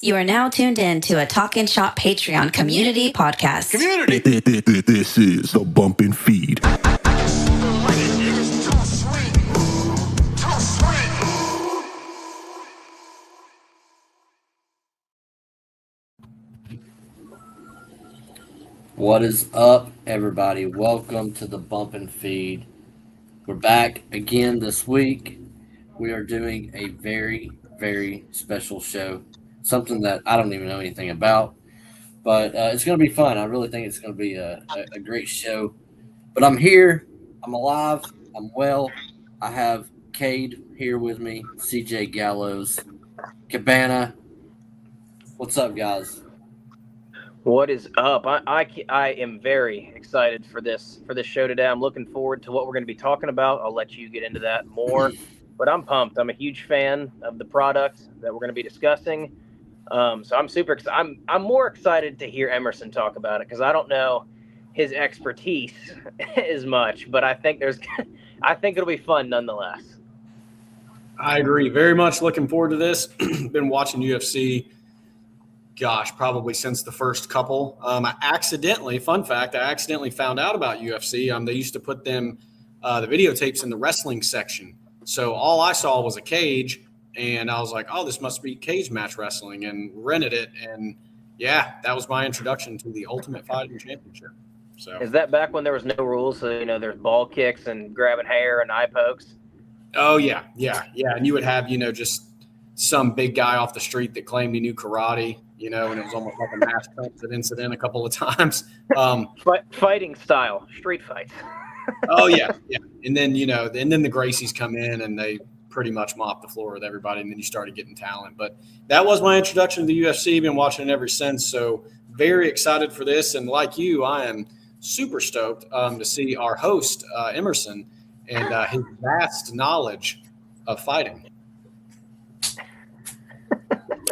You are now tuned in to a Talk and Shop Patreon community podcast. This is the BumpNFeed. What is up, everybody? Welcome to the BumpNFeed. We're back again this week. We are doing a very, very special show. Something that I don't even know anything about, but it's going to be fun. I really think it's going to be a great show. But I'm here. I'm alive. I'm well. I have Cade here with me, CJ Gallows, Cabana. What's up, guys? What is up? I am very excited for this show today. I'm looking forward to what we're going to be talking about. I'll let you get into that more, but I'm pumped. I'm a huge fan of the product that we're going to be discussing. So I'm super excited. I'm more excited to hear Emerson talk about it because I don't know his expertise as much, but I think it'll be fun nonetheless. I agree. Very much looking forward to this. Been watching UFC. Gosh, probably since the first couple. I accidentally found out about UFC. They used to put the videotapes in the wrestling section. So all I saw was a cage, and I was like, oh, this must be cage match wrestling, and rented it. And, yeah, that was my introduction to the Ultimate Fighting Championship. So is that back when there was no rules? So, there's ball kicks and grabbing hair and eye pokes? Oh, yeah. And you would have, just some big guy off the street that claimed he knew karate. And it was almost like a mass transit incident a couple of times. Fighting style, street fights. Oh, yeah. And then, and then the Gracies come in and they pretty much mop the floor with everybody, and then you started getting talent. But that was my introduction to the UFC. Been watching it ever since, so very excited for this. And like you, I am super stoked to see our host, Emerson, and his vast knowledge of fighting.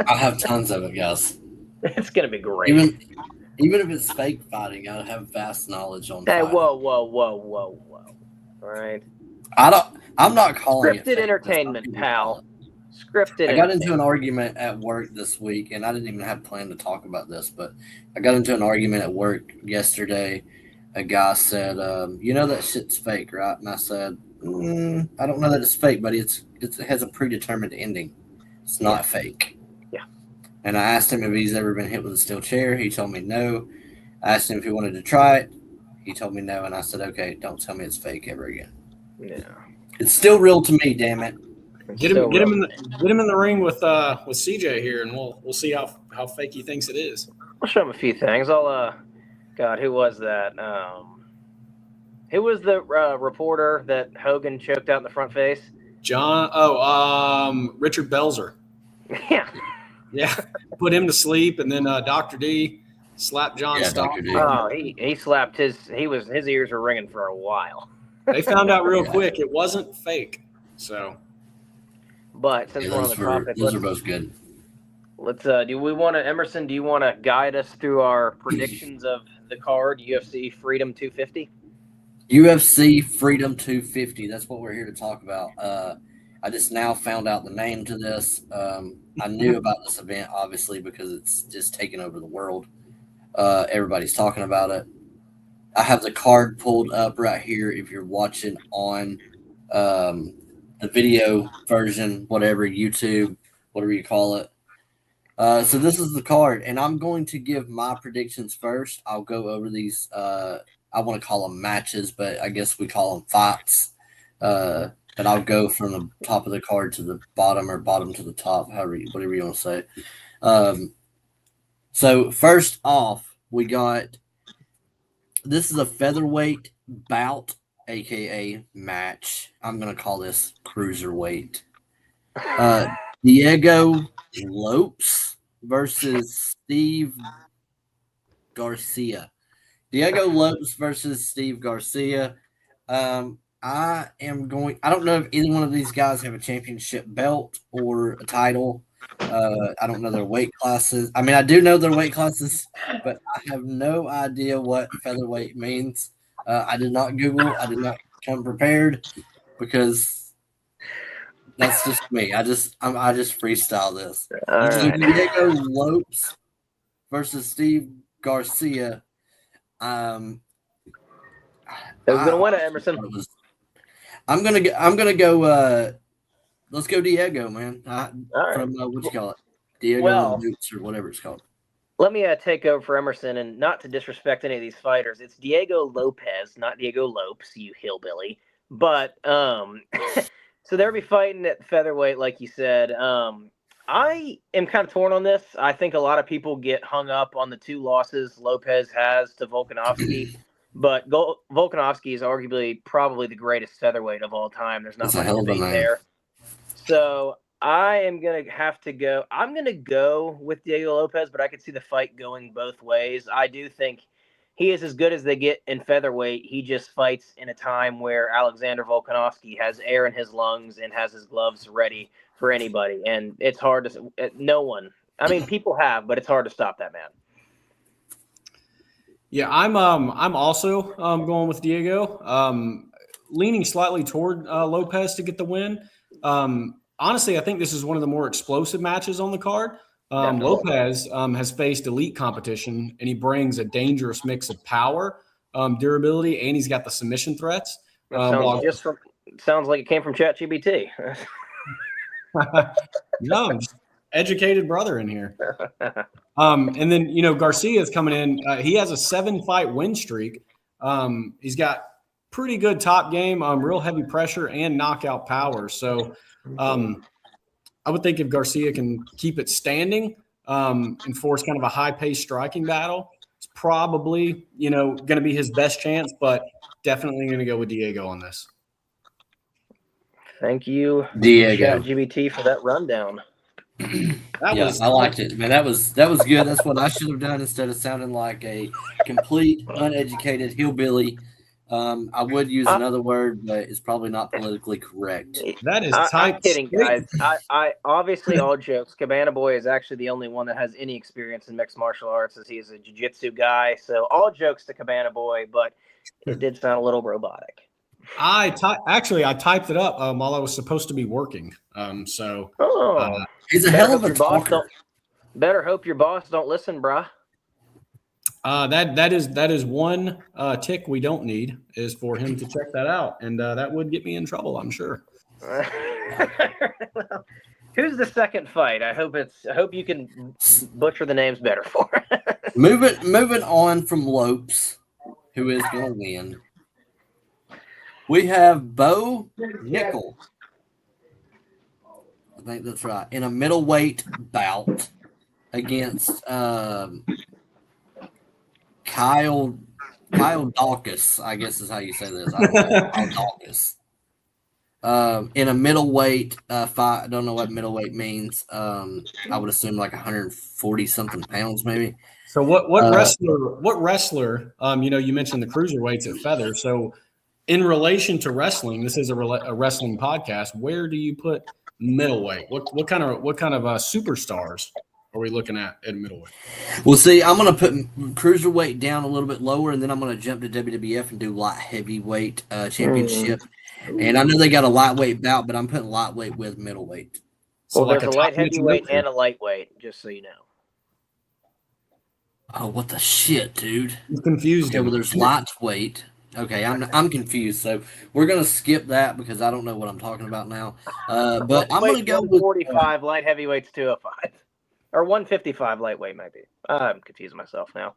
I have tons of it, guys. It's gonna be great. Even if it's fake fighting, I have vast knowledge on. Hey, fighting. whoa! All right. I'm not calling scripted it entertainment, pal. Scripted. I got into an argument at work this week, and I didn't even have planned to talk about this, but I got into an argument at work yesterday. A guy said, "You know that shit's fake, right?" And I said, "I don't know that it's fake, but it has a predetermined ending. It's not fake." And I asked him if he's ever been hit with a steel chair. He told me no. I asked him if he wanted to try it. He told me no. And I said, okay, don't tell me it's fake ever again. Yeah. It's still real to me, damn it. Get him in the ring with CJ here, and we'll see how fake he thinks it is. I'll show him a few things. God, who was that? Who was the reporter that Hogan choked out in the front face? Richard Belzer. Yeah. Yeah, put him to sleep, and then Dr. D slapped John Stock. Oh, he slapped his ears were ringing for a while. They found out real quick it wasn't fake. So, but since we're on the topic, those are both good. Let's Emerson? Do you want to guide us through our predictions of the card UFC Freedom 250? UFC Freedom 250. That's what we're here to talk about. I just now found out the name to this. I knew about this event, obviously, because it's just taken over the world. Everybody's talking about it. I have the card pulled up right here if you're watching on the video version, whatever, YouTube, whatever you call it. So this is the card, and I'm going to give my predictions first. I'll go over these. I want to call them matches, but I guess we call them fights. But I'll go from the top of the card to the bottom, or bottom to the top, whatever you want to say. So first off, we got, this is a featherweight bout, aka match. I'm gonna call this cruiserweight. Diego Lopes versus Steve Garcia. Diego Lopes versus Steve Garcia. I don't know if either one of these guys have a championship belt or a title. I don't know their weight classes. I mean, I do know their weight classes, but I have no idea what featherweight means. I did not Google. I did not come prepared because That's just me. I just freestyle this. All You do right. Diego Lopes versus Steve Garcia. Who's gonna I win it, honestly Emerson? thought it was. I'm gonna go. Let's go Diego, man. All right. From what you call it, Diego and Well, Boots or whatever it's called. let me take over for Emerson, and not to disrespect any of these fighters, it's Diego Lopez, not Diego Lopes, you hillbilly. But so they'll be fighting at featherweight, like you said. I am kind of torn on this. I think a lot of people get hung up on the 2 losses Lopez has to Volkanovski, but Volkanovski is arguably probably the greatest featherweight of all time. There's not It's a much hell of a debate name. there. So I am gonna have to go. I'm gonna go with Diego Lopez, but I could see the fight going both ways. I do think he is as good as they get in featherweight. He just fights in a time where Alexander Volkanovski has air in his lungs and has his gloves ready for anybody, and it's hard to. No one. I mean, people have, but it's hard to stop that man. Yeah, I'm also going with Diego. Leaning slightly toward Lopez to get the win. Honestly, I think this is one of the more explosive matches on the card. Definitely. Lopez has faced elite competition, and he brings a dangerous mix of power, durability, and he's got the submission threats. Sounds like it came from ChatGPT. No, I'm just educated brother in here. And then, Garcia is coming in. He has a 7-fight win streak. He's got pretty good top game, real heavy pressure and knockout power. So I would think if Garcia can keep it standing and force kind of a high-paced striking battle, it's probably, going to be his best chance, but definitely going to go with Diego on this. Thank you, Diego. ChatGPT, for that rundown. I liked it, man. That was good. That's what I should have done instead of sounding like a complete uneducated hillbilly. I would use another word, but it's probably not politically correct. That is I'm kidding, guys. I obviously, all jokes. Cabana Boy is actually the only one that has any experience in mixed martial arts, as he is a jiu-jitsu guy. So all jokes to Cabana Boy, but it did sound a little robotic. I typed it up while I was supposed to be working. He's a hell of a talker. Better hope your boss don't listen, bruh. That is one tick we don't need, is for him to check that out, and that would get me in trouble, I'm sure. Well, who's the second fight? I hope you can butcher the names better for it. Moving on from Lopes, who is going to win. We have Bo Nickel. I think that's right. In a middleweight bout against Kyle Dawkins, I guess is how you say this. I don't know. Kyle Dawkins. In a middleweight fight. I don't know what middleweight means. I would assume like 140 something pounds, maybe. So what wrestler? You mentioned the cruiserweights at feather. So in relation to wrestling, this is a wrestling podcast. Where do you put middleweight? What kind of superstars are we looking at middleweight? Well, see, I'm going to put cruiserweight down a little bit lower, and then I'm going to jump to WWF and do light heavyweight championship. And I know they got a lightweight bout, but I'm putting lightweight with middleweight. So well, there's a light heavyweight and a lightweight, just so you know. Oh, what the shit, dude! I'm confused. Okay, well, there's lightweight. Okay, I'm confused. So we're gonna skip that because I don't know what I'm talking about now. But I'm gonna go with 45 light heavyweight's 205 or 155 lightweight might be. I'm confusing myself now.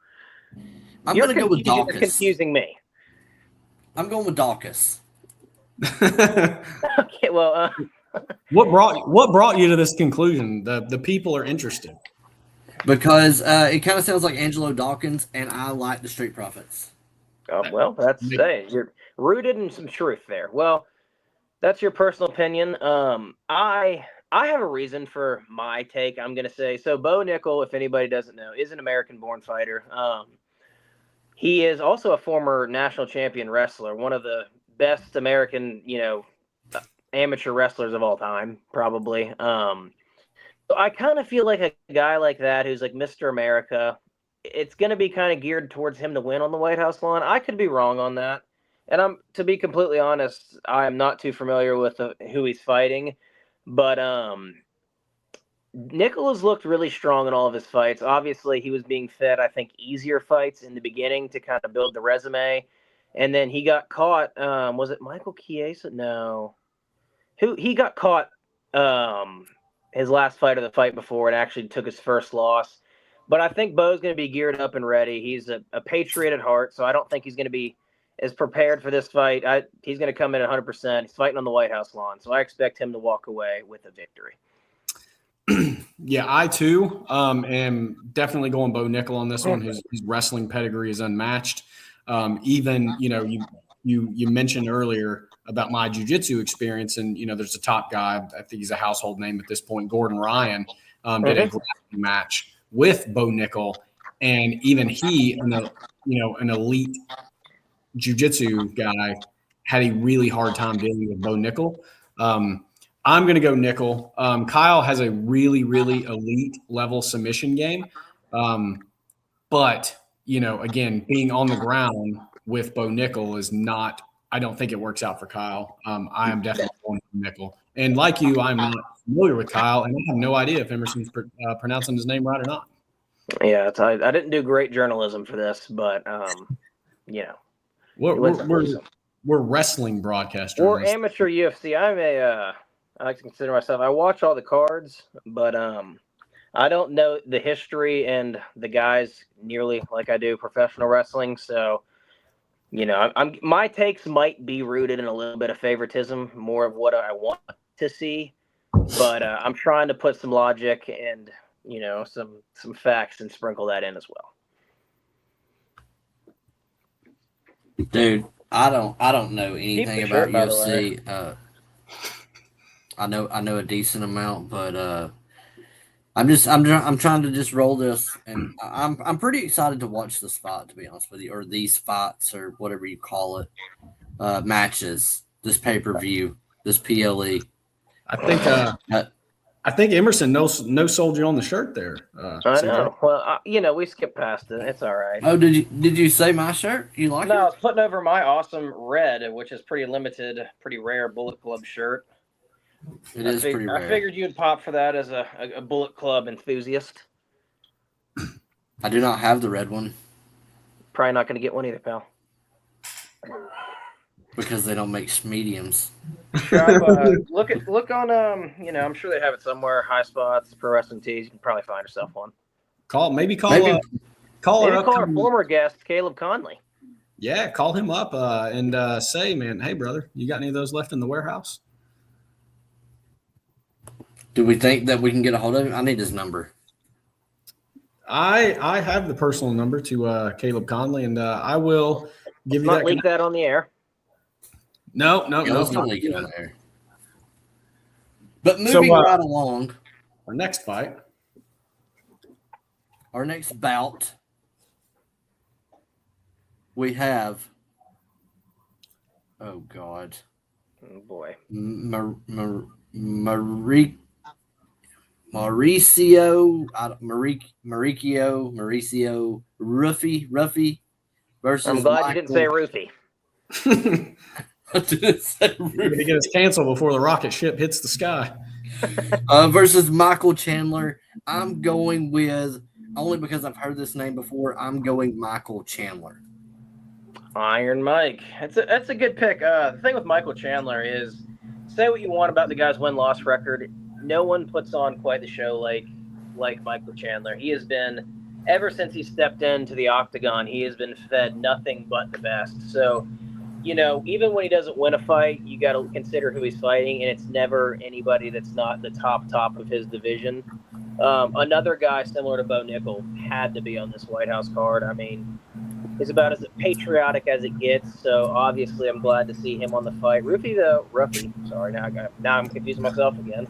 I'm gonna go with Dawkins. You're confusing me. I'm going with Dawkins. Okay, well, what brought you to this conclusion? The people are interested because it kind of sounds like Angelo Dawkins, and I like the Street Profits. Well, that's you're rooted in some truth there. Well, that's your personal opinion. I have a reason for my take. I'm gonna say so. Bo Nickel, if anybody doesn't know, is an American-born fighter. He is also a former national champion wrestler, one of the best American, amateur wrestlers of all time, probably. So I kind of feel like a guy like that, who's like Mr. America, it's going to be kind of geared towards him to win on the White House lawn. I could be wrong on that. And to be completely honest, I'm not too familiar with who he's fighting. But Nicholas looked really strong in all of his fights. Obviously, he was being fed, I think, easier fights in the beginning to kind of build the resume. And then he got caught. Was it Michael Chiesa? No. He got caught his last fight or the fight before and actually took his first loss. But I think Bo's going to be geared up and ready. He's a patriot at heart, so I don't think he's going to be as prepared for this fight. He's going to come in at 100%. He's fighting on the White House lawn, so I expect him to walk away with a victory. Yeah, I too am definitely going Bo Nickel on this one. His wrestling pedigree is unmatched. Even you mentioned earlier about my jiu-jitsu experience, and there's a top guy. I think he's a household name at this point. Gordon Ryan did a grappling match with Bo Nickel, and even he, an elite jiu-jitsu guy, had a really hard time dealing with Bo Nickel. I'm going to go Nickel. Kyle has a really, really elite level submission game. But, again, being on the ground with Bo Nickel is not – I don't think it works out for Kyle. I am definitely going for Nickel. And like you, I'm not familiar with Kyle, and I have no idea if Emerson's pronouncing his name right or not. Yeah, I didn't do great journalism for this, but, We're wrestling broadcasters. We're amateur UFC. I like to consider myself. I watch all the cards, but I don't know the history and the guys nearly like I do professional wrestling. So, my takes might be rooted in a little bit of favoritism, more of what I want to see. But I'm trying to put some logic and some facts and sprinkle that in as well. Dude, I don't know anything about UFC. I know a decent amount, but I'm trying to just roll this, and I'm pretty excited to watch this fight, to be honest with you, or these fights, or whatever you call it, matches, this pay-per-view, this PLE. I think Emerson no sold you on the shirt there. I know. Well, we skipped past it. It's all right. Oh, did you say my shirt? You like it? No, I was putting over my awesome red, which is pretty limited, pretty rare Bullet Club shirt. It is pretty rare. I figured you'd pop for that as a Bullet Club enthusiast. I do not have the red one. Probably not going to get one either, pal. Because they don't make mediums. Look on I'm sure they have it somewhere. High Spots, Pro Wrestling Tees. You can probably find yourself one. Call our former guest Caleb Conley. Yeah, call him up and say, man, hey brother, you got any of those left in the warehouse? Do we think that we can get a hold of him? I need his number. I have the personal number to Caleb Conley, and I will give you that. Leak that on the air. No. Let's not leak it on the air. But moving right along. Our next fight. Our next bout. We have. Oh, God. Oh, boy. Mauricio Ruffy versus I'm glad you didn't say Ruffy. I didn't say Ruffy. You're gonna get us canceled before the rocket ship hits the sky. Versus Michael Chandler. I'm going with, only because I've heard this name before, I'm going Michael Chandler. Iron Mike. That's a good pick. The thing with Michael Chandler is, say what you want about the guy's win-loss record, no one puts on quite the show like Michael Chandler. He has been, ever since he stepped into the octagon, he has been fed nothing but the best. So, even when he doesn't win a fight, you got to consider who he's fighting, and it's never anybody that's not the top of his division. Another guy similar to Bo Nickel had to be on this White House card. I mean, he's about as patriotic as it gets, so obviously I'm glad to see him on the fight. Ruffy. Sorry, now I'm confusing myself again.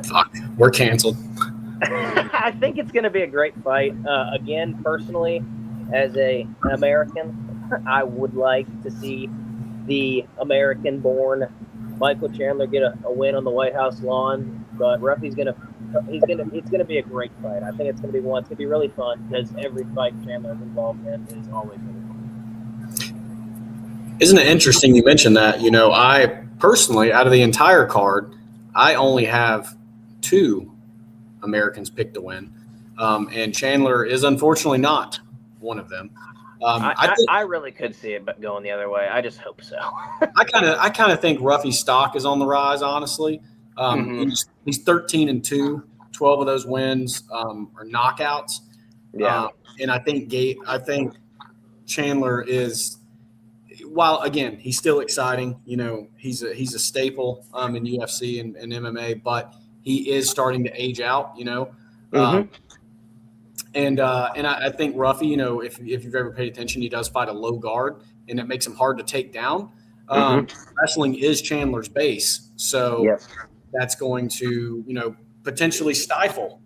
Fuck, we're canceled. I think it's going to be a great fight. Again, personally, as an American, I would like to see the American-born Michael Chandler get a win on the White House lawn. But Ruffy's it's going to be a great fight. I think it's going to be one. It's going to be really fun because every fight Chandler's involved in is always really fun. Isn't it interesting you mentioned that? I personally, out of the entire card, I only have 2 Americans picked to win, and Chandler is unfortunately not one of them. I really could see it going the other way. I just hope so. I kind of think Ruffy's stock is on the rise. Honestly, he's 13-2. 12 of those wins are knockouts. Yeah, and I think Chandler is, while again he's still exciting. You know, he's a staple in UFC and MMA, but he is starting to age out. You know. And I think Ruffy, you know, if you've ever paid attention, he does fight a low guard, and it makes him hard to take down. Wrestling is Chandler's base, so that's going to, you know, potentially stifle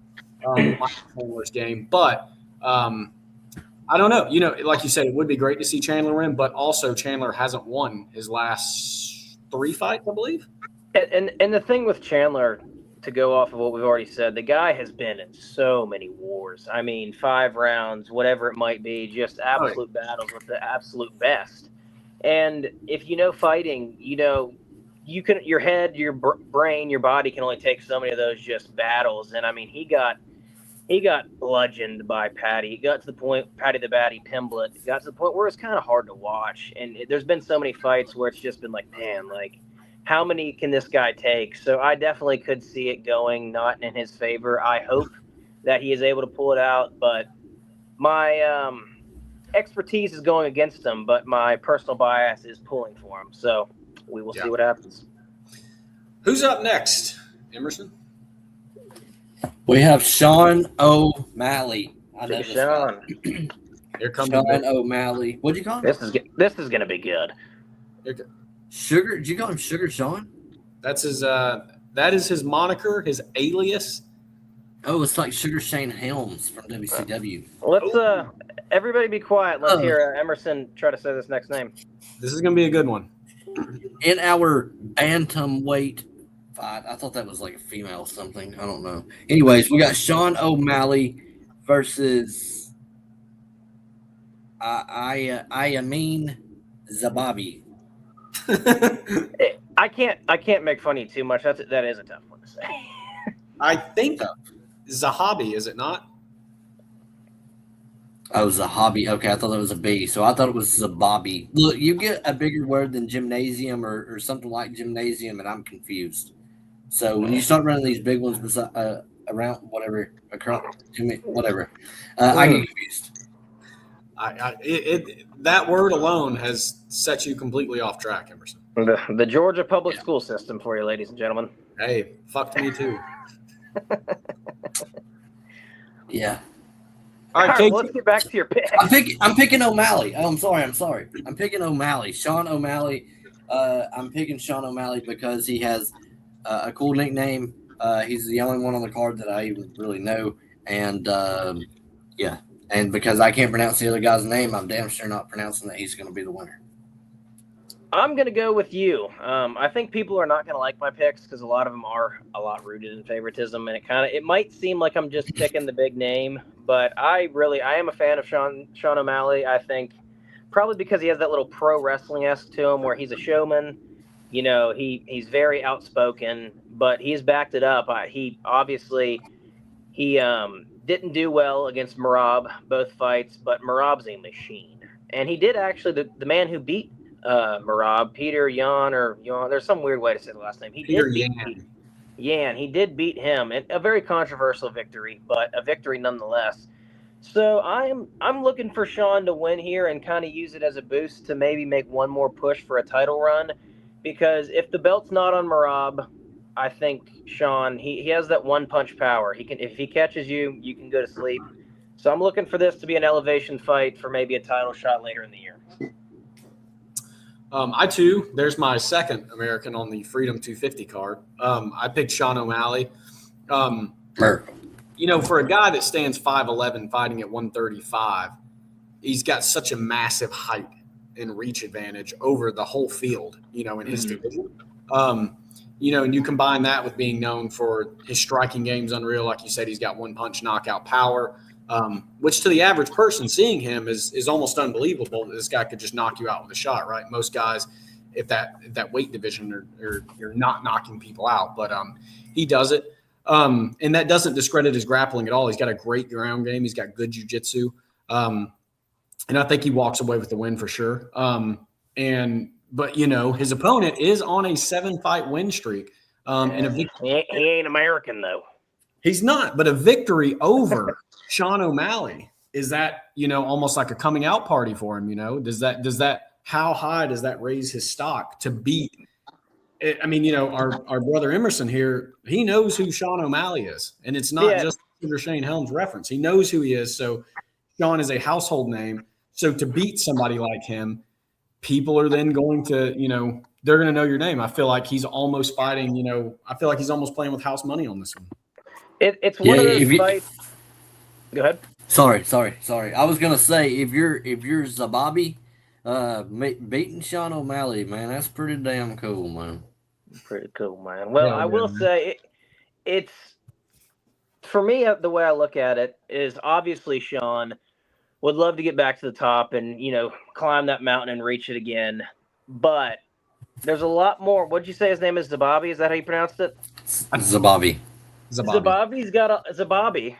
Chandler's game. But I don't know. You know, like you said, it would be great to see Chandler win, but also Chandler hasn't won his last 3 fights, I believe. And the thing with Chandler, to go off of what we've already said, the guy has been in so many wars. I mean, 5 rounds, whatever it might be, just absolute battles with the absolute best. And if you know fighting, you know, you can, your head, your brain, your body can only take so many of those just battles. And I mean, he got bludgeoned by Patty. It got to the point, Patty the Batty Pimblett, it got to the point where it's kind of hard to watch. And there's been so many fights where it's just been like, man, like, how many can this guy take? So I definitely could see it going not in his favor. I hope that he is able to pull it out, but my expertise is going against him, but my personal bias is pulling for him. So we will see what happens. Who's up next, Emerson? We have Sean O'Malley. I know Sean. Here comes Sean O'Malley. What'd you call him? This is going to be good. Sugar? Did you call him Sugar Sean? That's his. That is his moniker, his alias. Oh, it's like Sugar Shane Helms from WCW. Let's everybody be quiet. Let's hear Emerson try to say this next name. This is going to be a good one. In our bantamweight fight, I thought that was like a female something. I don't know. Anyways, we got Sean O'Malley versus Ayamin Zababi. I can't make fun of you too much. That is a tough one to say. I think Zahabi, is it not? Oh, Zahabi. Okay, I thought that was a B. So I thought it was Zababi. Look, you get a bigger word than gymnasium or something like gymnasium, and I'm confused. So when you start running these big ones around whatever, whatever, I get confused. That word alone has set you completely off track, Emerson. The Georgia public school system for you, ladies and gentlemen. Hey, fucked me too. Yeah. All right, well, let's get back to your pick. I'm picking O'Malley. Oh, I'm sorry. I'm picking O'Malley. Sean O'Malley. I'm picking Sean O'Malley because he has a cool nickname. He's the only one on the card that I even really know. And, yeah. And because I can't pronounce the other guy's name, I'm damn sure not pronouncing that he's going to be the winner. I'm going to go with you. I think people are not going to like my picks because a lot of them are a lot rooted in favoritism, and it might seem like I'm just picking the big name, but I am a fan of Sean O'Malley. I think probably because he has that little pro wrestling-esque to him where he's a showman. You know, he's very outspoken, but he's backed it up. He didn't do well against Merab both fights, but Merab's a machine, and he did actually the man who beat Merab, Peter Yan, there's some weird way to say the last name. He did beat him in a very controversial victory, but a victory nonetheless. So I'm looking for Sean to win here and kind of use it as a boost to maybe make one more push for a title run, because if the belt's not on Merab, I think Sean, he has that one punch power. If he catches you, you can go to sleep. So I'm looking for this to be an elevation fight for maybe a title shot later in the year. I too, there's my second American on the Freedom 250 card. I picked Sean O'Malley. You know, for a guy that stands 5'11", fighting at 135, he's got such a massive height and reach advantage over the whole field, you know, in his division. You know, and you combine that with being known for his striking game's unreal. Like you said, he's got one punch knockout power. Which to the average person seeing him is almost unbelievable that this guy could just knock you out with a shot, right? Most guys, if that weight division or you're not knocking people out. But he does it. And that doesn't discredit his grappling at all. He's got a great ground game. He's got good jiu-jitsu. And I think he walks away with the win for sure. But his opponent is on a 7-fight win streak. He ain't American though. He's not, but a victory over Sean O'Malley, is that, almost like a coming out party for him, how high does that raise his stock to beat? I mean, our brother Emerson here, he knows who Sean O'Malley is, and it's not just a Shane Helms reference. He knows who he is. So Sean is a household name. So to beat somebody like him, people are then going to, they're going to know your name. I feel like he's almost fighting, I feel like he's almost playing with house money on this one. It's one of those fights. Go ahead. Sorry. I was gonna say if you're Zababi, beating Sean O'Malley, man, that's pretty damn cool, man. Pretty cool, man. Well, I will say it's for me, the way I look at it is obviously Sean would love to get back to the top and climb that mountain and reach it again, but there's a lot more. What'd you say his name is? Zababi? Is that how you pronounced it? Zababi Zababi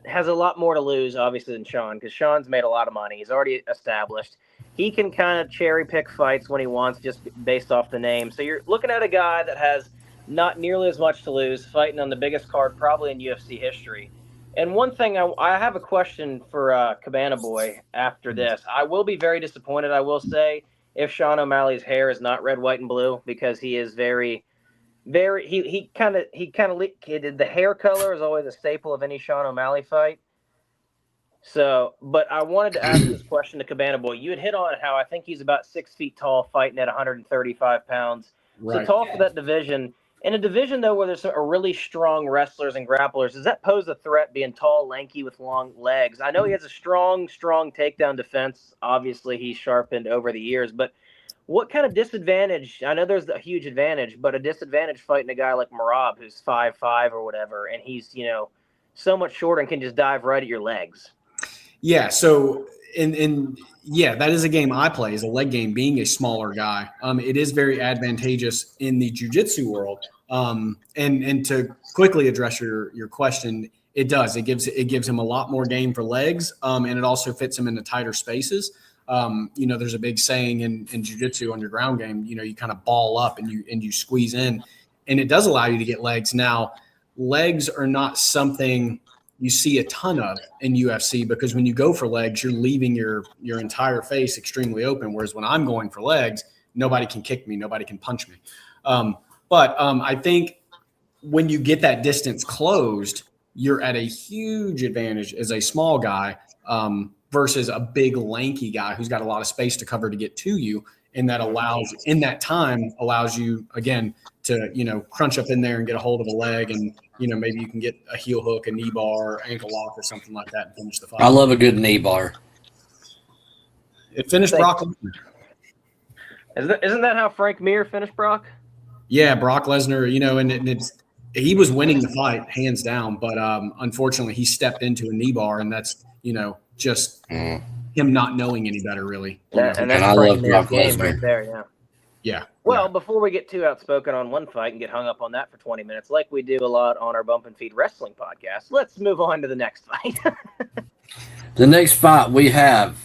has a lot more to lose, obviously, than Sean, because Sean's made a lot of money. He's already established. He can kind of cherry pick fights when he wants, just based off the name. So you're looking at a guy that has not nearly as much to lose, fighting on the biggest card probably in UFC history. And one thing, I have a question for Cabana Boy after this. I will be very disappointed, I will say, if Sean O'Malley's hair is not red, white, and blue, because he is very... he kind of the hair color is always a staple of any Sean O'Malley fight. So, but I wanted to ask this question to Cabana Boy. You had hit on how I think he's about 6 feet tall, fighting at 135 pounds. Right. So tall for that division. In a division, though, where there's some really strong wrestlers and grapplers, does that pose a threat, being tall, lanky, with long legs? I know he has a strong takedown defense. Obviously, he's sharpened over the years, but what kind of disadvantage? I know there's a huge advantage, but a disadvantage fighting a guy like Marab, who's 5'5" or whatever, and he's, so much shorter and can just dive right at your legs. Yeah. So, that is a game I play, is a leg game, being a smaller guy. It is very advantageous in the jiu-jitsu world. And to quickly address your question, it does. It gives him a lot more game for legs, and it also fits him into tighter spaces. There's a big saying in jiu-jitsu on your ground game, you kind of ball up and you squeeze in, and it does allow you to get legs. Now, legs are not something you see a ton of in UFC, because when you go for legs, you're leaving your entire face extremely open. Whereas when I'm going for legs, nobody can kick me, nobody can punch me. But I think when you get that distance closed, you're at a huge advantage as a small guy, versus a big lanky guy who's got a lot of space to cover to get to you. And that allows you, again, to, crunch up in there and get a hold of a leg, and, maybe you can get a heel hook, a knee bar, ankle lock, or something like that and finish the fight. I love a good knee bar. It finished Brock Lesnar. Isn't that how Frank Mir finished Brock? Yeah, Brock Lesnar, and he was winning the fight hands down, but unfortunately he stepped into a knee bar, and that's, just him not knowing any better, really. And I love Brock Lesnar right there, yeah. Yeah. Well, before we get too outspoken on one fight and get hung up on that for 20 minutes, like we do a lot on our Bump and Feed Wrestling podcast, let's move on to the next fight. The next fight we have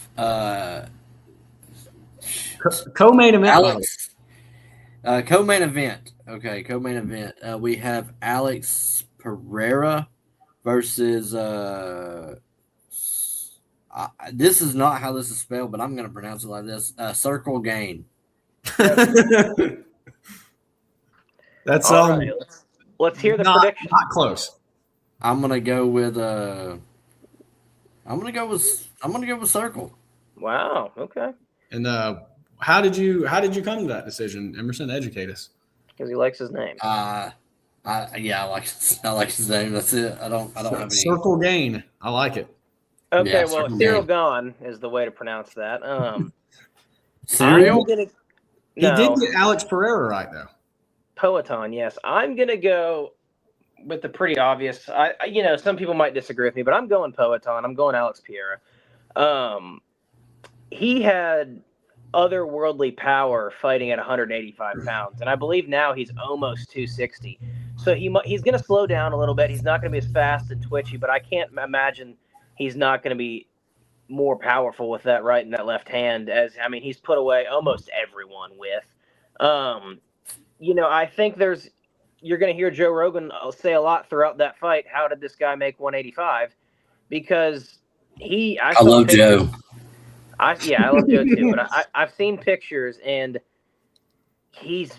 co-main event. Alex. Co-main event. Okay, co-main event. We have Alex Pereira versus this is not how this is spelled, but I'm going to pronounce it like this. Circle Gain. That's right. Let's hear the prediction. Not close. I'm gonna go with Circle. Wow. Okay. And how did you come to that decision, Emerson? Educate us. Because he likes his name. I like his name. That's it. I don't have any. Circle Gain. I like it. Okay. Yeah, well, Cyril Gone is the way to pronounce that. Cyril. He did get Alex Pereira right, though. Poeton, yes. I'm going to go with the pretty obvious. Some people might disagree with me, but I'm going Poeton. I'm going Alex Pereira. He had otherworldly power fighting at 185 pounds, and I believe now he's almost 260. So he's going to slow down a little bit. He's not going to be as fast and twitchy, but I can't imagine he's not going to be more powerful with that right and that left hand. He's put away almost everyone with. I think you're going to hear Joe Rogan say a lot throughout that fight. How did this guy make 185? Because I I saw love pictures. Joe. I love Joe too, but I've seen pictures, and he's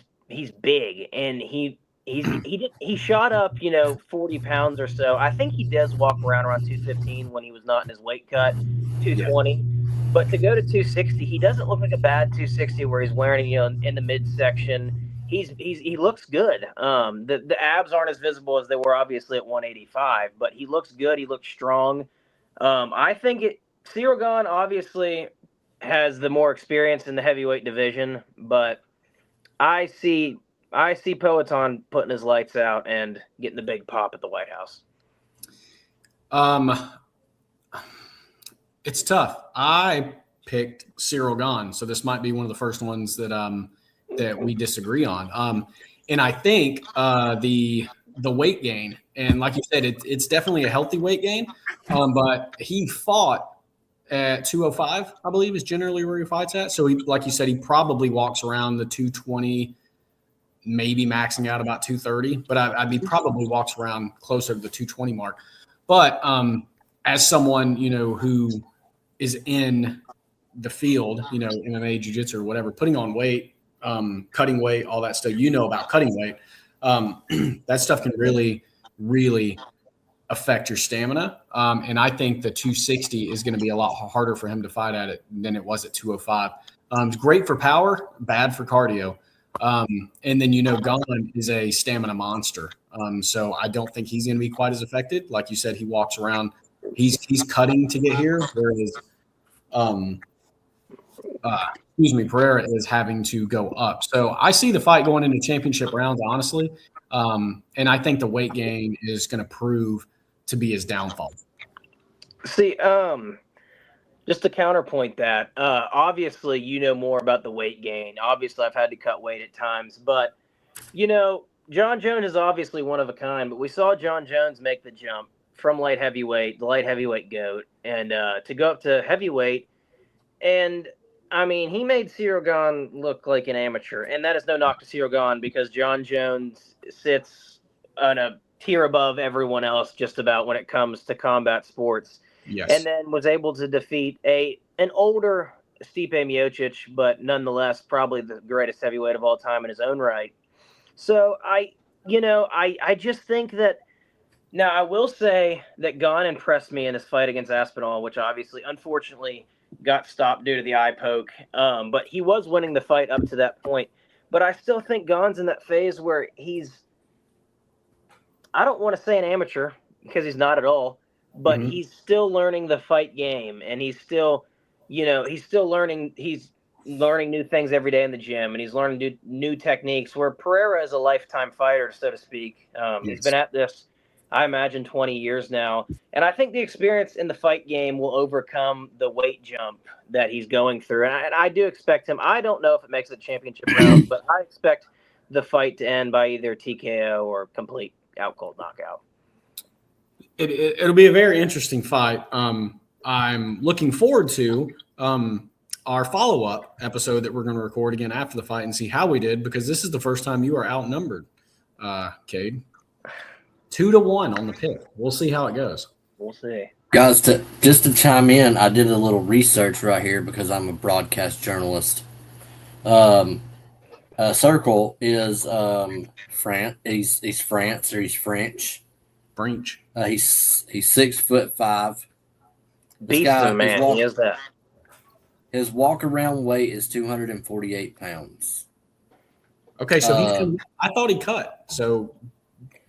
big, and he shot up 40 pounds or so. I think he does walk around 215 when he was not in his weight cut, 220. But to go to 260, he doesn't look like a bad 260 where he's wearing in the midsection. He looks good. The abs aren't as visible as they were obviously at 185, but he looks good. He looks strong. I think Cyril Gahn obviously has the more experience in the heavyweight division, but I see Poetan putting his lights out and getting the big pop at the White House. It's tough. I picked Cyril Gahn, so this might be one of the first ones that we disagree on. And I think the weight gain, and like you said, it's definitely a healthy weight gain. But he fought at 205, I believe, is generally where he fights at. So like you said, he probably walks around the 220, maybe maxing out about 230. But he probably walks around closer to the 220 mark. But as someone who is in the field, MMA, jiu-jitsu, or whatever, putting on weight, cutting weight, all that stuff, about cutting weight, that stuff can really, really affect your stamina. And I think the 260 is going to be a lot harder for him to fight at it than it was at 205. It's great for power, bad for cardio. And then, Gahn is a stamina monster. So I don't think he's going to be quite as affected. Like you said, he walks around, he's cutting to get here, whereas Pereira is having to go up. So I see the fight going into championship rounds, honestly. And I think the weight gain is going to prove to be his downfall. See, just to counterpoint that, obviously more about the weight gain. Obviously, I've had to cut weight at times, but John Jones is obviously one of a kind. But we saw John Jones make the jump from light heavyweight, the light heavyweight GOAT, and to go up to heavyweight. And he made Cyril Gahn look like an amateur, and that is no knock to Cyril Gahn because John Jones sits on a tier above everyone else just about when it comes to combat sports. Yes. And then was able to defeat an older Stipe Miocic, but nonetheless probably the greatest heavyweight of all time in his own right. So I just think that now I will say that Gahn impressed me in his fight against Aspinall, which obviously, unfortunately, got stopped due to the eye poke. But he was winning the fight up to that point. But I still think Gahn's in that phase where I don't want to say an amateur because he's not at all, but he's still learning the fight game, and he's still learning. He's learning new things every day in the gym, and he's learning new techniques. Where Pereira is a lifetime fighter, so to speak. He's been at this, I imagine, 20 years now. And I think the experience in the fight game will overcome the weight jump that he's going through. And I do expect him. I don't know if it makes it championship round, but I expect the fight to end by either TKO or complete out-cold knockout. It'll be a very interesting fight. I'm looking forward to our follow-up episode that we're going to record again after the fight and see how we did, because this is the first time you are outnumbered, Cade. 2-1 on the pick. We'll see how it goes. We'll see. Guys, just to chime in, I did a little research right here because I'm a broadcast journalist. Circle is France. He's France, or he's French. French. He's 6'5". Beast of a man. He is that. His walk around weight is 248 pounds. Okay, so I thought he cut. So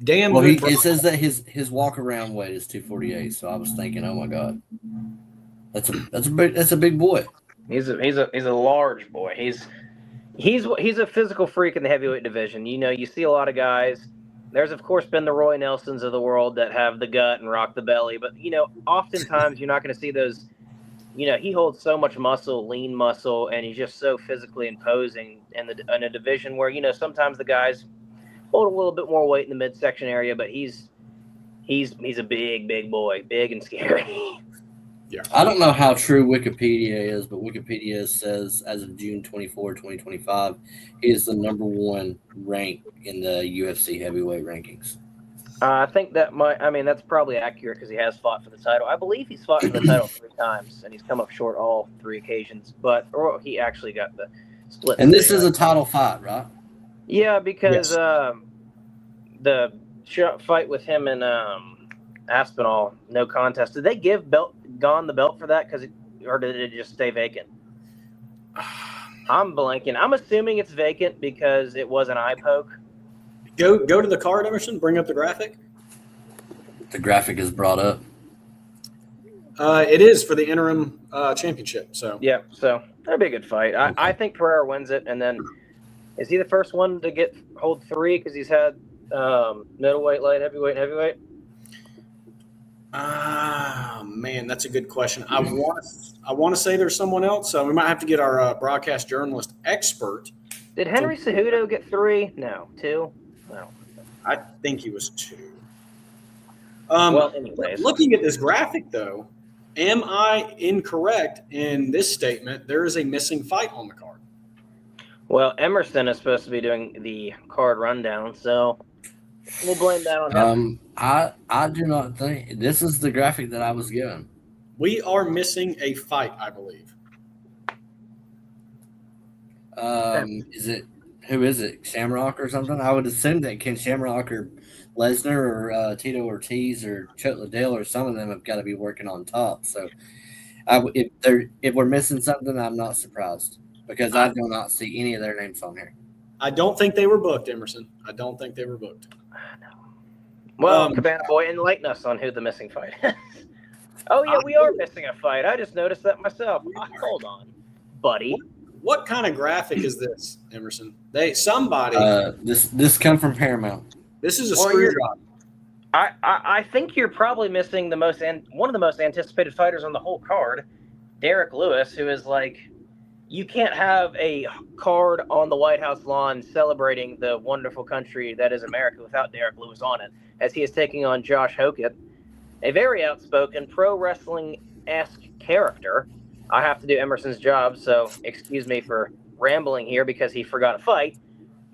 damn. Well, it says that his walk around weight is 248. So I was thinking, oh my god, that's a big boy. He's a large boy. He's a physical freak in the heavyweight division. You see a lot of guys. There's, of course, been the Roy Nelsons of the world that have the gut and rock the belly. But, oftentimes you're not going to see those, he holds so much muscle, lean muscle, and he's just so physically imposing in a division where, sometimes the guys hold a little bit more weight in the midsection area, but he's a big boy, big and scary. Yeah. I don't know how true Wikipedia is, but Wikipedia says as of June 24, 2025, he is the number one rank in the UFC heavyweight rankings. I think that's probably accurate because he has fought for the title. I believe he's fought for the title 3 times, and he's come up short all 3 occasions. Or he actually got the split. And this is a title fight, right? Yeah, because Yes. The fight with him and Aspinall, no contest. Did they give Gone the belt for that? Or did it just stay vacant? I'm blanking. I'm assuming it's vacant because it was an eye poke. Go to the card, Emerson. Bring up the graphic. The graphic is brought up. It is for the interim championship. So Yeah, so that'd be a good fight. I think Pereira wins it, and then is he the first one to hold 3 because he's had middleweight, light heavyweight, and heavyweight? Man, that's a good question. I want to say there's someone else, so we might have to get our broadcast journalist expert. Did Henry Cejudo get 3? No, 2. No. I think he was 2. Well, anyways, Looking at this graphic, though, am I incorrect in this statement? There is a missing fight on the card. well, Emerson is supposed to be doing the card rundown, so we'll blame that on him. I do not think this is the graphic that I was given. We are missing a fight, I believe. Who is it? Shamrock or something? I would assume that Ken Shamrock or Lesnar or Tito Ortiz or Chuck Liddell or some of them have got to be working on top. So if we're missing something, I'm not surprised because I do not see any of their names on here. I don't think they were booked, Emerson. I don't think they were booked. Well, Cabana Boy, enlighten us on who the missing fight is. Oh, yeah, we are missing a fight. I just noticed that myself. Hold on, buddy. What kind of graphic is this, Emerson? Somebody. This come from Paramount. This is a Well, screw job. I think you're probably missing one of the most anticipated fighters on the whole card, Derek Lewis, who is like, you can't have a card on the White House lawn celebrating the wonderful country that is America without Derek Lewis on it, as he is taking on Josh Hokett, a very outspoken pro wrestling-esque character. I have to do Emerson's job, so excuse me for rambling here because he forgot a fight.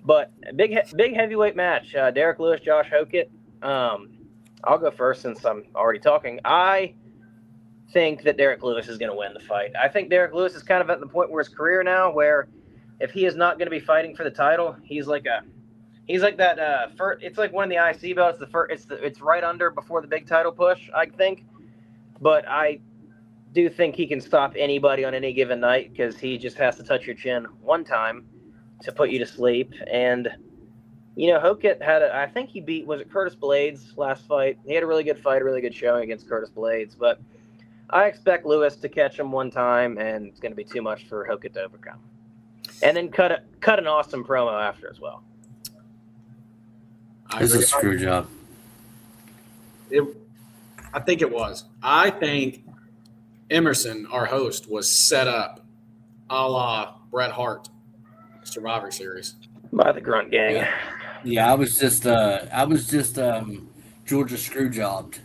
But a big heavyweight match. Derek Lewis, Josh Hokett. I'll go first since I'm already talking. I think that Derek Lewis is going to win the fight. I think Derek Lewis is kind of at the point where his career now, where if he is not going to be fighting for the title, he's like that. It's like one of the IC belts. It's right under before the big title push, I think. But I do think he can stop anybody on any given night because he just has to touch your chin one time to put you to sleep. And Hokett I think he beat, was it Curtis Blades last fight? He had a really good fight, a really good showing against Curtis Blades, but I expect Lewis to catch him one time, and it's going to be too much for Hokett to overcome. And then cut an awesome promo after as well. It's a screw job. I think it was. I think Emerson, our host, was set up a la Bret Hart Survivor Series by the Grunt Gang. Yeah, I was just Georgia screw jobbed.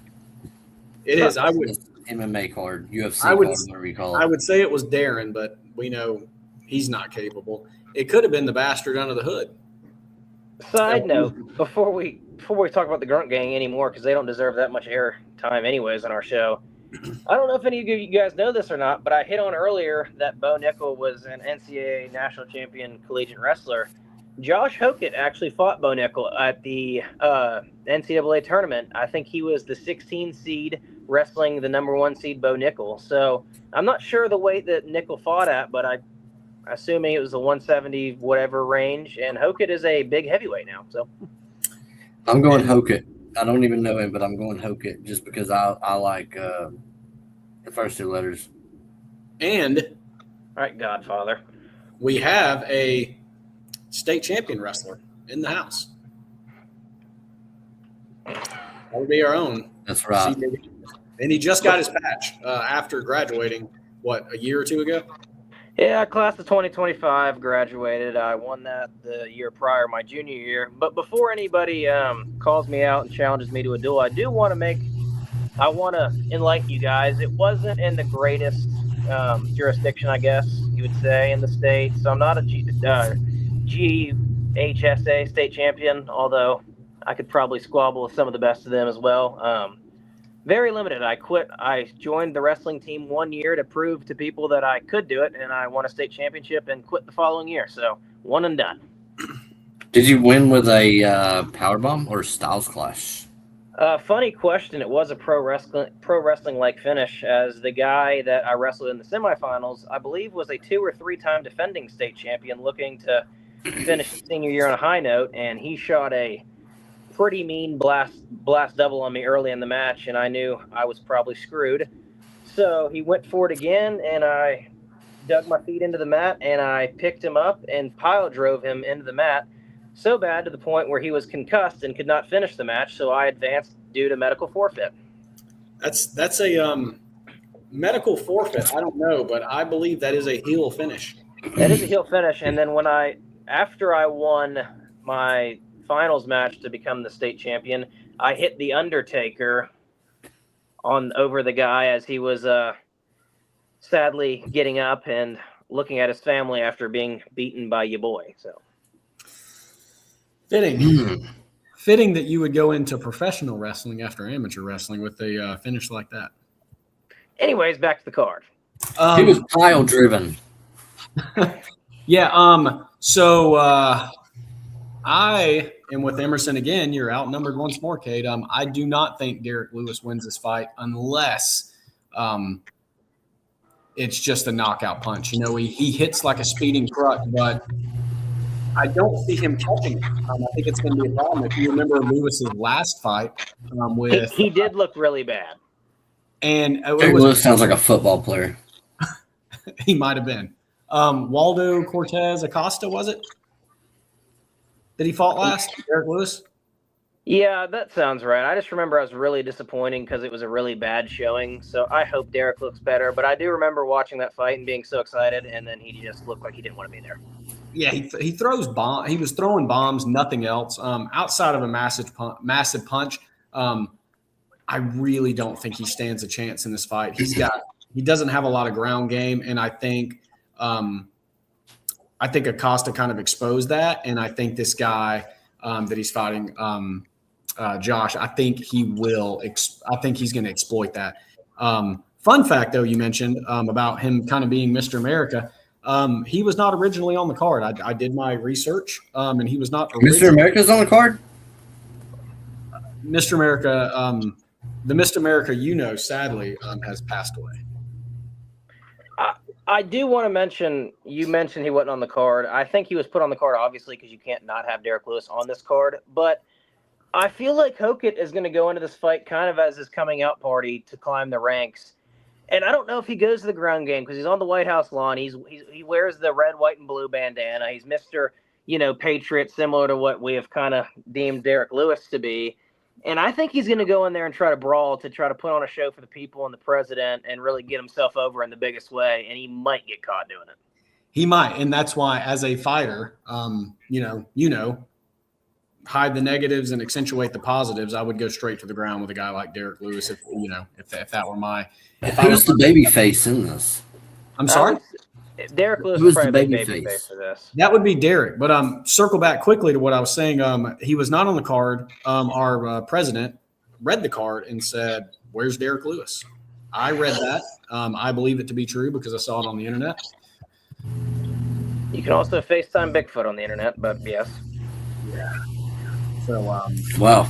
It is. I would MMA card, UFC card, whatever you call it. I would say it was Darren, but we know he's not capable. It could have been the bastard under the hood. Side note: before we talk about the Grunt Gang anymore, because they don't deserve that much air time anyways on our show. I don't know if any of you guys know this or not, but I hit on earlier that Bo Nickel was an NCAA national champion collegiate wrestler. Josh Hokett actually fought Bo Nickel at the NCAA tournament. I think he was the 16 seed wrestling the number 1 seed Bo Nickel. So I'm not sure the weight that Nickel fought at, but I'm assuming it was the 170 whatever range. And Hokett is a big heavyweight now. So I'm going Hokett. I don't even know him, but I'm going Hokett just because I like the first 2 letters. And all right, Godfather. We have a state champion wrestler in the house. That would be our own. That's right. And he just got his patch after graduating a year or two ago? Yeah, class of 2025 graduated. I won that the year prior, my junior year. But before anybody calls me out and challenges me to a duel, I want to enlighten you guys. It wasn't in the greatest jurisdiction, I guess you would say, in the state. So I'm not a GHSA state champion, although I could probably squabble with some of the best of them as well. Very limited. I quit. I joined the wrestling team 1 year to prove to people that I could do it, and I won a state championship and quit the following year. So one and done. Did you win with a powerbomb or Styles Clash? Funny question. It was a pro wrestling like finish, as the guy that I wrestled in the semifinals, I believe, was a 2 or 3 time defending state champion, looking to finish his senior year on a high note, and he shot a pretty mean blast double on me early in the match, and I knew I was probably screwed. So he went for it again, and I dug my feet into the mat, and I picked him up and pile drove him into the mat so bad to the point where he was concussed and could not finish the match, so I advanced due to medical forfeit. That's a medical forfeit. I don't know, but I believe that is a heel finish. That is a heel finish, and then after I won my finals match to become the state champion, I hit the Undertaker over the guy as he was sadly getting up and looking at his family after being beaten by your boy. So fitting that you would go into professional wrestling after amateur wrestling with a finish like that. Anyways, back to the card. He was pile driven. Yeah. So I am with Emerson again. You're outnumbered once more, Cade. I do not think Derek Lewis wins this fight unless it's just a knockout punch. You know, he hits like a speeding truck, but I don't see him catching it. I think it's going to be a problem. If you remember Lewis's last fight he did look really bad. And Derek Lewis sounds like a football player. He might have been. Waldo Cortez Acosta, was it? Did he fought last, Derek Lewis? Yeah, that sounds right. I just remember I was really disappointing because it was a really bad showing. So I hope Derek looks better. But I do remember watching that fight and being so excited, and then he just looked like he didn't want to be there. Yeah, he throws bomb. He was throwing bombs, nothing else. Outside of a massive punch, I really don't think he stands a chance in this fight. He doesn't have a lot of ground game, and I think Acosta kind of exposed that, and I think this guy that he's fighting, Josh, I think he will. I think he's going to exploit that. Fun fact, though, you mentioned about him kind of being Mr. America. He was not originally on the card. I did my research, and he was not. Mr. America's on the card. Mr. America, the Mr. America, sadly, has passed away. I do want to mention, you mentioned he wasn't on the card. I think he was put on the card, obviously, because you can't not have Derek Lewis on this card. But I feel like Hokett is going to go into this fight kind of as his coming out party to climb the ranks. And I don't know if he goes to the ground game because he's on the White House lawn. He wears the red, white, and blue bandana. He's Mr. Patriot, similar to what we have kind of deemed Derek Lewis to be. And I think he's going to go in there and try to brawl to try to put on a show for the people and the president and really get himself over in the biggest way. And he might get caught doing it. He might. And that's why, as a fighter, hide the negatives and accentuate the positives. I would go straight to the ground with a guy like Derek Lewis if that were my. Who's the baby face in this? I'm sorry? Derek Lewis Who's is the probably the baby baby face? face for this. That would be Derek. But circle back quickly to what I was saying. He was not on the card. Our president read the card and said, "Where's Derek Lewis?" I read that. I believe it to be true because I saw it on the internet. You can also FaceTime Bigfoot on the internet, but yes. Yeah. So Wow.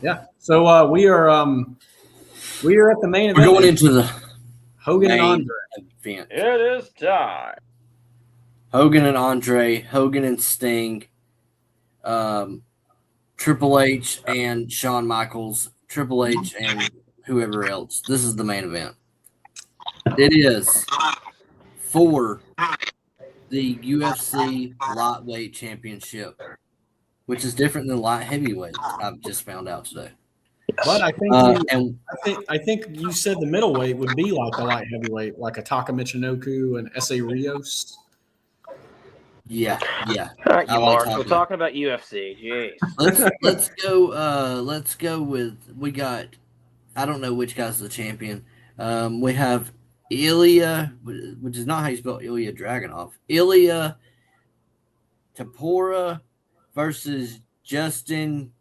yeah. So we are at the main event. We're going into the Hogan and main Andre. event. It is time. Hogan and Andre, Hogan and Sting, Triple H and Shawn Michaels, Triple H and whoever else. This is the main event. It is for the UFC Lightweight Championship, which is different than light heavyweight, I've just found out today. But And I think you said the middleweight would be like the light heavyweight, like a Taka Michinoku and S.A. Rios. yeah. All right, I you like marks. We're Taka. talking about UFC. Jeez. Let's go with we got. I don't know which guy's the champion. We have Ilya, which is not how you spell Ilya Dragunov. Ilya Tapora versus Justin.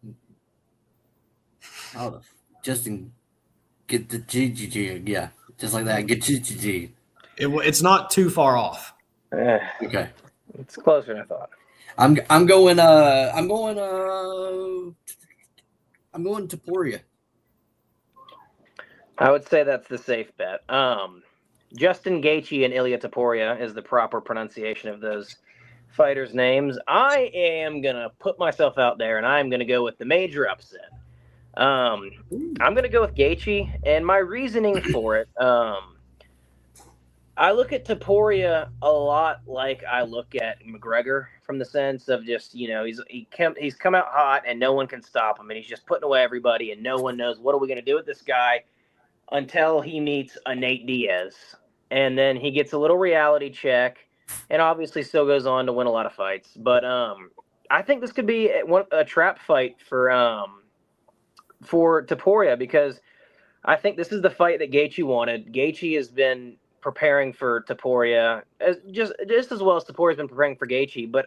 Justin get the GGG. Yeah, just like that. Get GGG. It's not too far off. Okay. It's closer than I thought. I'm going Taporia. I would say that's the safe bet. Justin Gaethje and Ilya Taporia is the proper pronunciation of those fighters' names. I am gonna put myself out there, and I'm gonna go with the major upset. I'm gonna go with Gaethje, and my reasoning for it. I look at Taporia a lot like I look at McGregor, from the sense of just, he's come out hot and no one can stop him, and he's just putting away everybody, and no one knows what are we gonna do with this guy until he meets a Nate Diaz. And then he gets a little reality check and obviously still goes on to win a lot of fights. But I think this could be a trap fight for Taporia, because I think this is the fight that Gaethje wanted. Gaethje has been preparing for Taporia just as well as Taporia's been preparing for Gaethje. But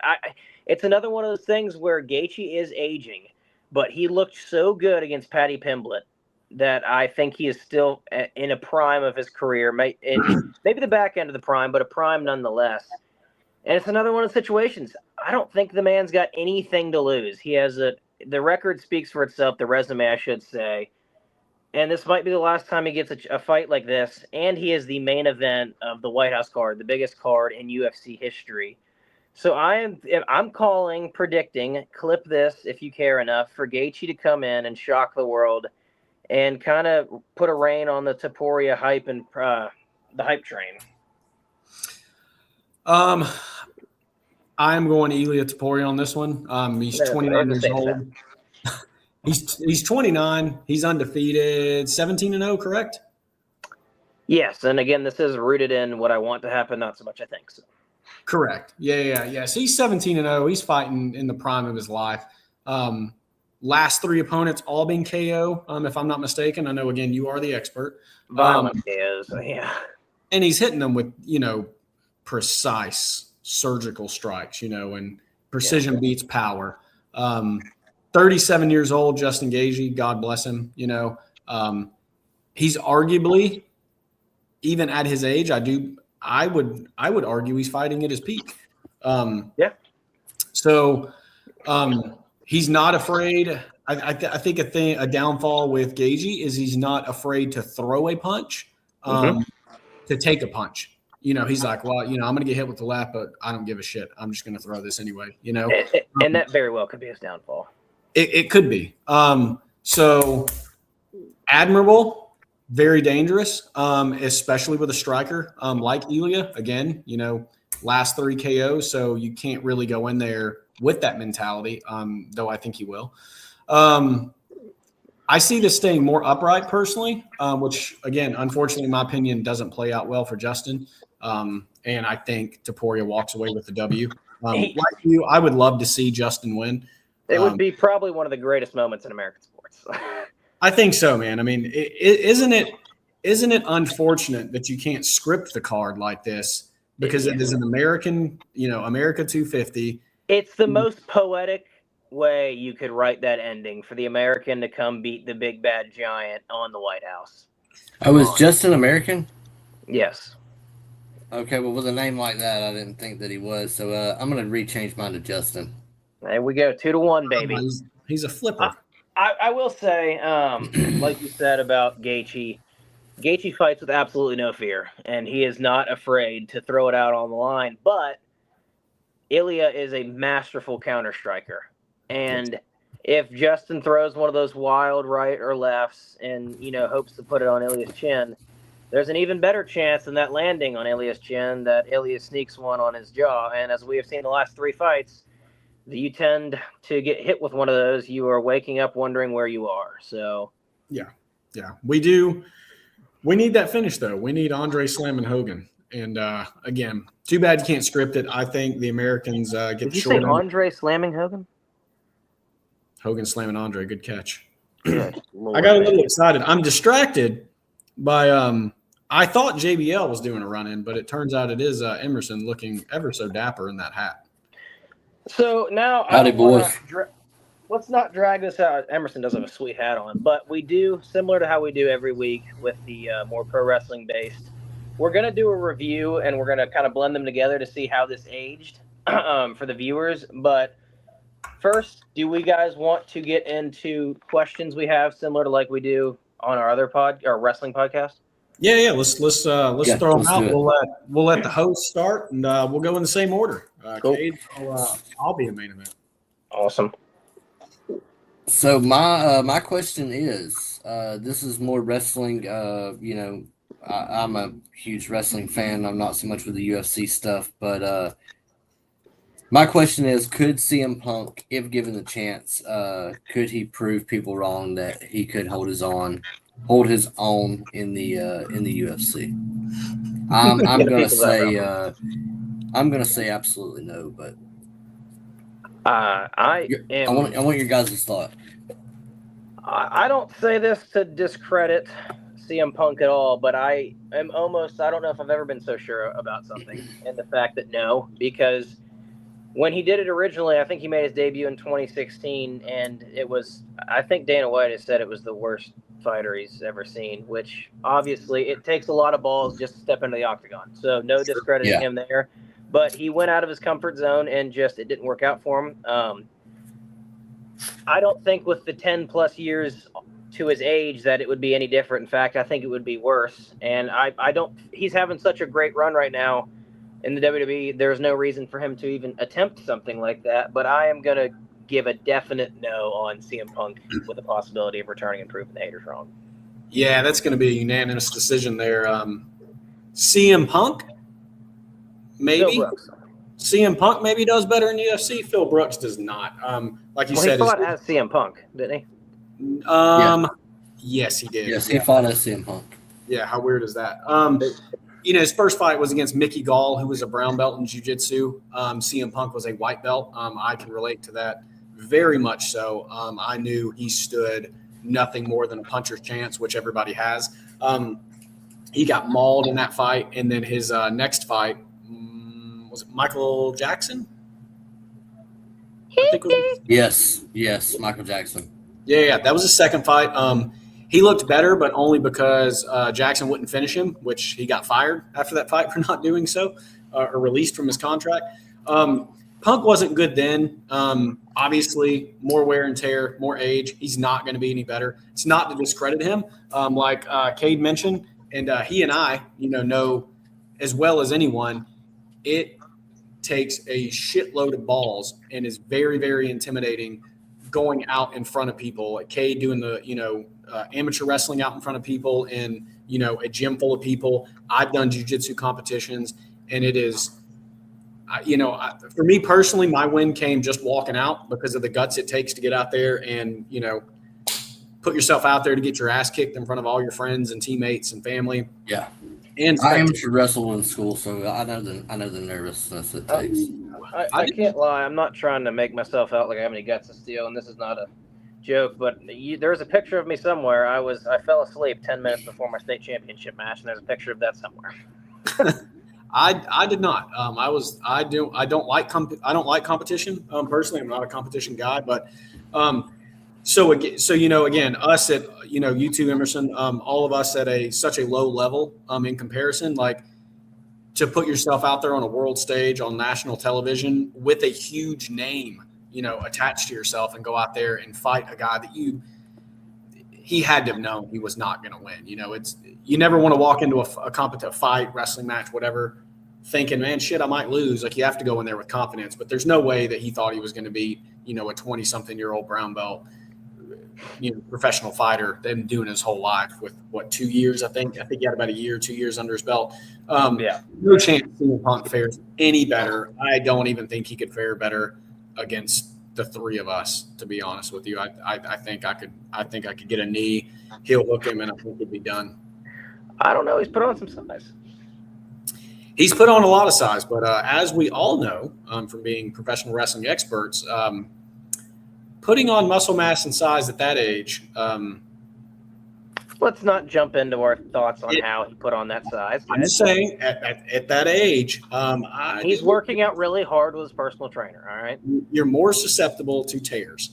it's another one of those things where Gaethje is aging, but he looked so good against Paddy Pimblett that I think he is still in a prime of his career, maybe the back end of the prime, but a prime nonetheless. And it's another one of the situations. I don't think the man's got anything to lose. He has the record speaks for itself, the resume, I should say. And this might be the last time he gets a fight like this. And he is the main event of the White House card, the biggest card in UFC history. So I'm predicting, clip this if you care enough, for Gaethje to come in and shock the world and kind of put a rein on the Taporia hype and the hype train. I'm going Ilya Taporia on this one. He's 29 years old. He's 29. He's undefeated, 17-0, correct? Yes, and again, this is rooted in what I want to happen, not so much I think so. Correct. Yeah. So he's 17-0. He's fighting in the prime of his life. Last three opponents all been KO, if I'm not mistaken. I know, again, you are the expert. Violent KOs, yeah. And he's hitting them with, precise surgical strikes, and precision beats power. 37 years old, Justin Gaethje, God bless him. He's arguably, even at his age, I would argue he's fighting at his peak. So he's not afraid. I think a downfall with Gaethje is he's not afraid to throw a punch, to take a punch. He's like, well, I'm going to get hit with the left, but I don't give a shit. I'm just going to throw this anyway, And that very well could be his downfall. It could be. So admirable, very dangerous, especially with a striker like Ilya. Again, last three KOs, so you can't really go in there with that mentality, though I think he will. I see this staying more upright personally, which, again, unfortunately, in my opinion, doesn't play out well for Justin. And I think Taporia walks away with the W. Like you, I would love to see Justin win. It would be probably one of the greatest moments in American sports. I think so, man. I mean, isn't it unfortunate that you can't script the card like this, because it is an American, America 250. It's the most poetic way you could write that ending, for the American to come beat the big bad giant on the White House. Oh, is Justin American? Yes. Okay, well, with a name like that, I didn't think that he was. So I'm going to rechange mine to Justin. There we go, 2-1, baby. He's a flipper. I will say, like you said about Gaethje fights with absolutely no fear, and he is not afraid to throw it out on the line. But Ilya is a masterful counter striker, and if Justin throws one of those wild right or lefts and hopes to put it on Ilya's chin, there's an even better chance than that landing on Ilya's chin that Ilya sneaks one on his jaw. And as we have seen the last three fights, you tend to get hit with one of those, you are waking up wondering where you are. So Yeah. We do. We need that finish, though. We need Andre slamming Hogan. And again, too bad you can't script it. I think the Americans get Did the you short say end. Andre slamming Hogan? Hogan slamming Andre. Good catch. Good Lord, I got a man. little excited. I'm distracted by I thought JBL was doing a run in, but it turns out it is Emerson looking ever so dapper in that hat. So now Howdy, boys. Let's not drag this out. Emerson does have a sweet hat on, but we do, similar to how we do every week with the more pro wrestling based, we're going to do a review and we're going to kind of blend them together to see how this aged for the viewers. But first, do we guys want to get into questions we have similar to like we do on our other wrestling podcast? Yeah. Let's throw them out. do it. We'll let the host start, and we'll go in the same order. Cool. Cade, I'll be a main event. Awesome. So my question is, this is more wrestling. I'm a huge wrestling fan. I'm not so much with the UFC stuff, but my question is, could CM Punk, if given the chance, could he prove people wrong that he could hold his own in the UFC? I'm gonna say absolutely no, but I want your guys' thought. I don't say this to discredit CM Punk at all, but I don't know if I've ever been so sure about something, and the fact that no, because when he did it originally, I think he made his debut in 2016, and I think Dana White has said it was the worst fighter he's ever seen, which obviously it takes a lot of balls just to step into the octagon. So no discrediting him there, but he went out of his comfort zone and it didn't work out for him. I don't think with the 10 plus years to his age that it would be any different. In fact, I think it would be worse. And he's having such a great run right now in the WWE. There's no reason for him to even attempt something like that. But I am going to give a definite no on CM Punk with the possibility of returning and proving the haters wrong. Yeah, that's going to be a unanimous decision there. CM Punk, maybe. CM Punk maybe does better in UFC. Phil Brooks does not. Like you said, he fought as CM Punk, didn't he? Yes, he did. Yes, he fought as CM Punk. Yeah, how weird is that? His first fight was against Mickey Gall, who was a brown belt in jiu-jitsu. CM Punk was a white belt. I can relate to that very much so. I knew he stood nothing more than a puncher's chance, which everybody has. He got mauled in that fight, and then his next fight, was it Michael Jackson? I think Yes, Michael Jackson. Yeah, that was his second fight. He looked better, but only because Jackson wouldn't finish him, which he got fired after that fight for not doing so, or released from his contract. Punk wasn't good then. Obviously, more wear and tear, more age. He's not going to be any better. It's not to discredit him, like Cade mentioned, and he and I, know as well as anyone, it takes a shitload of balls and is very, very intimidating going out in front of people. Like Cade doing the, amateur wrestling out in front of people in, a gym full of people. I've done jiu-jitsu competitions, and it is, for me personally, my win came just walking out because of the guts it takes to get out there and, put yourself out there to get your ass kicked in front of all your friends and teammates and family. Yeah. And I amateur wrestled in school, so I know the nervousness it takes. I can't lie. I'm not trying to make myself out like I have any guts to steal, and this is not a joke, but there's a picture of me somewhere. I fell asleep 10 minutes before my state championship match, and there's a picture of that somewhere. I did not. I don't like competition. Personally, I'm not a competition guy, but so again, us at you two, Emerson, all of us at such a low level in comparison, like to put yourself out there on a world stage on national television with a huge name, attached to yourself and go out there and fight a guy that he had to have known he was not going to win. You never want to walk into a competitive fight, wrestling match, whatever, thinking, man, shit, I might lose. Like, you have to go in there with confidence, but there's no way that he thought he was going to beat, a 20-something-year-old brown belt, professional fighter, then doing his whole life with 2 years, I think he had about 2 years under his belt. No chance CM Punk fares any better. I don't even think he could fare better against the three of us. To be honest with you, I think I could get a knee, heel hook him, and I think he'd be done. I don't know. He's put on some size. He's put on a lot of size, but as we all know from being professional wrestling experts, putting on muscle mass and size at that age. Let's not jump into our thoughts on how he put on that size. I'm just saying, at that age, he's working out really hard with his personal trainer. All right, you're more susceptible to tears.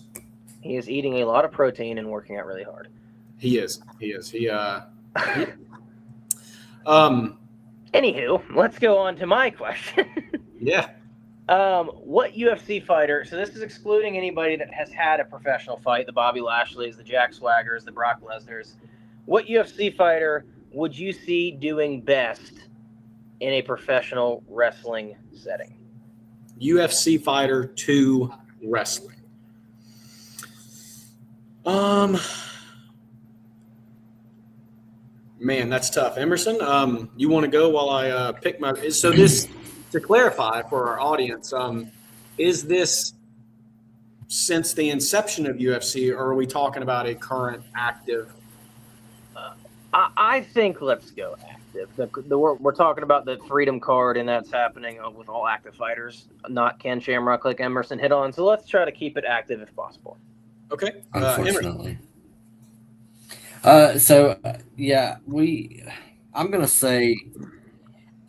He is eating a lot of protein and working out really hard. He is. Anywho, let's go on to my question. Yeah. What UFC fighter, so this is excluding anybody that has had a professional fight, the Bobby Lashley's, the Jack Swaggers, the Brock Lesnar's, what UFC fighter would you see doing best in a professional wrestling setting? UFC fighter to wrestling. Man, that's tough. Emerson, you want to go while I pick my – so this, to clarify for our audience, is this since the inception of UFC, or are we talking about a current active? I think let's go active. We're talking about the Freedom card, and that's happening with all active fighters, not Ken Shamrock like Emerson hit on. So let's try to keep it active if possible. Okay. Unfortunately. I'm going to say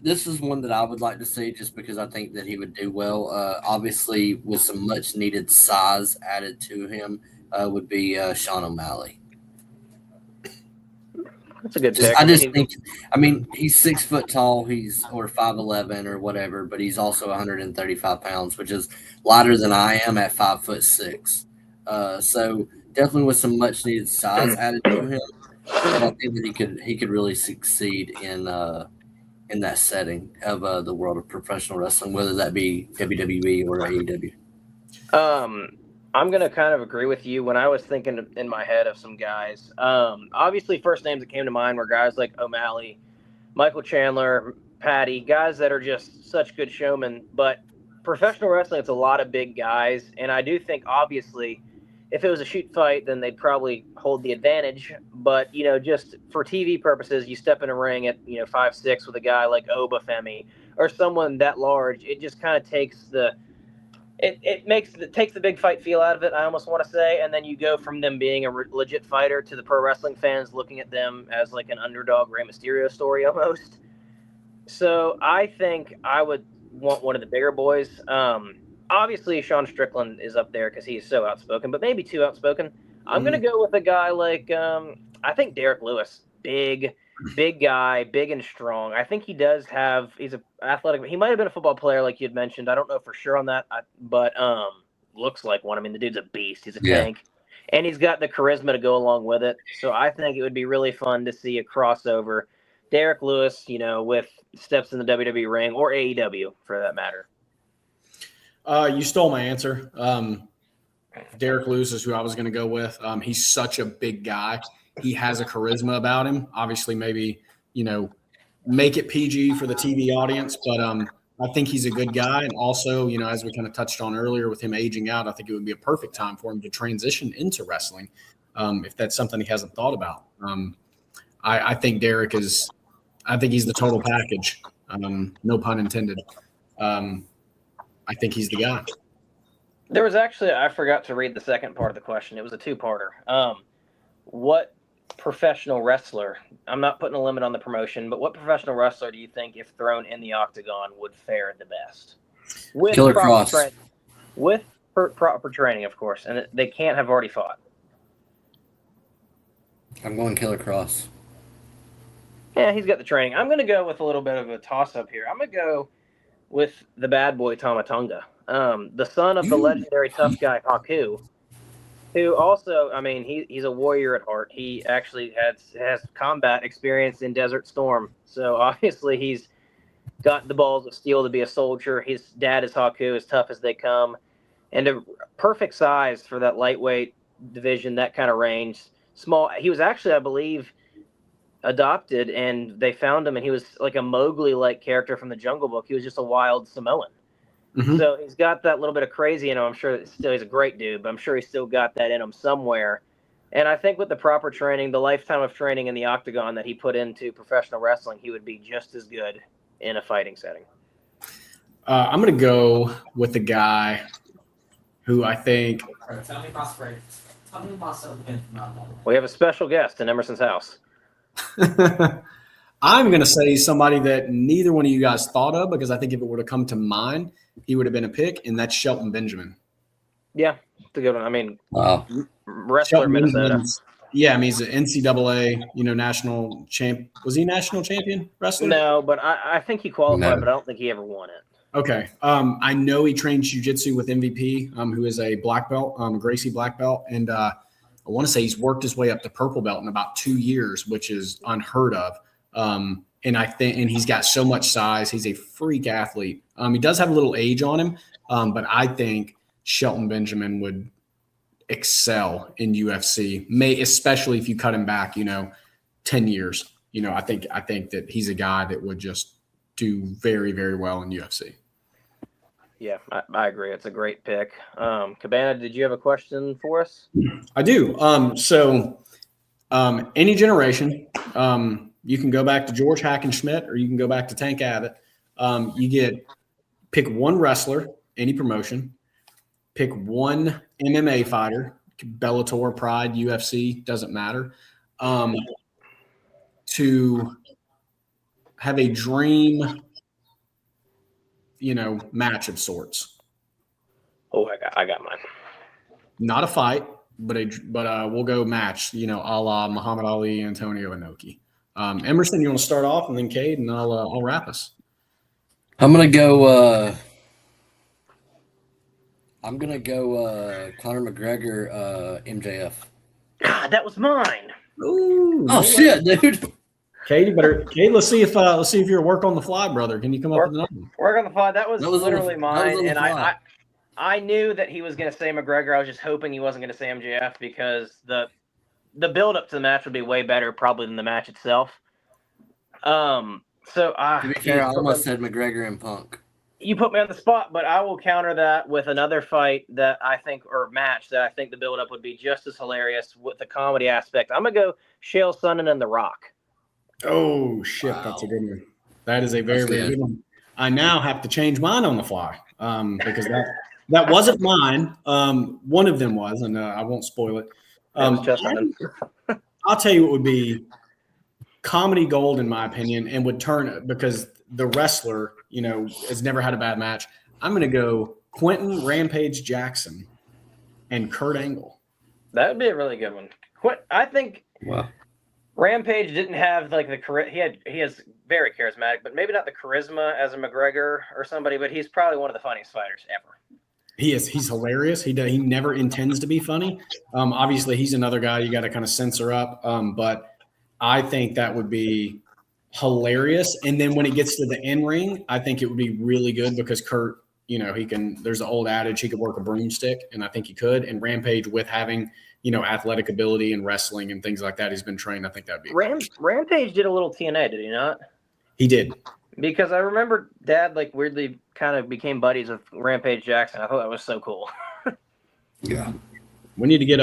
this is one that I would like to see just because I think that he would do well. Obviously, with some much needed size added to him, would be Sean O'Malley. That's a good pick. He's 6 foot tall. He's or 5'11" or whatever, but he's also 135 pounds, which is lighter than I am at 5'6". So definitely with some much needed size added to him, and I think that he could really succeed in that setting of the world of professional wrestling, whether that be WWE or AEW. I'm going to kind of agree with you. When I was thinking in my head of some guys, obviously first names that came to mind were guys like O'Malley, Michael Chandler, Patty, guys that are just such good showmen. But professional wrestling, it's a lot of big guys. And I do think, obviously, if it was a shoot fight, then they'd probably hold the advantage. But, just for TV purposes, you step in a ring at, 5'6" with a guy like Obafemi or someone that large, it just kind of takes takes the big fight feel out of it, I almost want to say, and then you go from them being a legit fighter to the pro wrestling fans looking at them as like an underdog Rey Mysterio story almost. So I think I would want one of the bigger boys. Obviously, Sean Strickland is up there because he's so outspoken, but maybe too outspoken. I'm going to go with a guy like, I think Derek Lewis, big guy, big and strong. I think he's an athletic. He might have been a football player like you had mentioned. I don't know for sure on that, but looks like one. I mean, the dude's a beast. He's a tank. And he's got the charisma to go along with it. So I think it would be really fun to see a crossover. Derek Lewis, with steps in the WWE ring or AEW for that matter. You stole my answer. Derek Lewis is who I was going to go with. He's such a big guy. He has a charisma about him. Obviously, maybe, make it PG for the TV audience, but I think he's a good guy. And also, as we kind of touched on earlier with him aging out, I think it would be a perfect time for him to transition into wrestling if that's something he hasn't thought about. I think Derek he's the total package. No pun intended. I think he's the guy. There was actually, I forgot to read the second part of the question. It was a two-parter. What professional wrestler, I'm not putting a limit on the promotion, but what professional wrestler do you think, if thrown in the octagon, would fare the best? With Killer Cross. With proper training, of course, and they can't have already fought. I'm going Killer Cross. Yeah, he's got the training. I'm going to go with a little bit of a toss-up here. I'm going to go with the bad boy Tama Tonga, the son of the legendary tough guy Haku, who also, he's a warrior at heart. He actually has combat experience in Desert Storm. So obviously he's got the balls of steel to be a soldier. His dad is Haku, as tough as they come. And a perfect size for that lightweight division, that kind of range. Small. He was actually, I believe, adopted, and they found him, and he was like a Mowgli-like character from the Jungle Book. He was just a wild Samoan. Mhm. So he's got that little bit of crazy in him. I'm sure that still he's a great dude, but I'm sure he's still got that in him somewhere. And I think with the proper training, the lifetime of training in the octagon that he put into professional wrestling, he would be just as good in a fighting setting. I'm going to go with the guy who I think. We have a special guest in Emerson's house. I'm going to say somebody that neither one of you guys thought of, because I think if it would have come to mind, he would have been a pick, and that's Shelton Benjamin. Yeah, it's a good one. I mean, Wow. wrestler Shelton Minnesota. Benjamin's- Yeah, I mean, he's an NCAA, national champ. Was he national champion wrestler? No, but I think he qualified, No. but I don't think he ever won it. Okay. I know he trained jiu-jitsu with MVP, who is a black belt, a Gracie black belt. And I want to say he's worked his way up to purple belt in about 2 years, which is unheard of. And he's got so much size. He's a freak athlete. He does have a little age on him, but I think Shelton Benjamin would excel in UFC, especially if you cut him back, 10 years. I think that he's a guy that would just do very, very well in UFC. Yeah, I agree. It's a great pick. Cabana, did you have a question for us? I do. Any generation, you can go back to George Hackenschmidt or you can go back to Tank Abbott. Pick one wrestler, any promotion, pick one MMA fighter, Bellator, Pride, UFC, doesn't matter, to have a dream, match of sorts. Oh, I got mine. Not a fight, but we'll go match, a la Muhammad Ali, Antonio Inoki. Emerson, you want to start off, and then Cade, and I'll wrap us. I'm gonna go. Conor McGregor, MJF. God, that was mine. Ooh, Oh shit, dude! Cade, let's see if you're work on the fly, brother. Can you come up with another one? Work on the fly. That was literally mine, and fly. I knew that he was going to say McGregor. I was just hoping he wasn't going to say MJF because the build up to the match would be way better probably than the match itself. To be fair, I almost said McGregor and Punk. You put me on the spot, but I will counter that with another fight that I think, or match that I think the build up would be just as hilarious with the comedy aspect. I'm gonna go Chael Sonnen and The Rock. Oh shit, wow. That's a good one. That is a very, very good one. I now have to change mine on the fly because that wasn't mine. One of them was, and I won't spoil it. I'll tell you what would be comedy gold in my opinion, and would turn because the wrestler, has never had a bad match. I'm going to go Quentin Rampage Jackson and Kurt Angle. That would be a really good one. I think. Wow. Rampage didn't have like he has very charismatic, but maybe not the charisma as a McGregor or somebody, but he's probably one of the funniest fighters ever. He's hilarious. He never intends to be funny. Obviously he's another guy you got to kind of censor up. But I think that would be hilarious. And then when it gets to the in ring, I think it would be really good because Kurt, there's an old adage, he could work a broomstick, and I think he could. And Rampage with having, athletic ability and wrestling and things like that. He's been trained. I think that'd be Rampage did a little TNA, did he not? He did. Because I remember Dad like weirdly kind of became buddies with Rampage Jackson. I thought that was so cool. Yeah. We need to get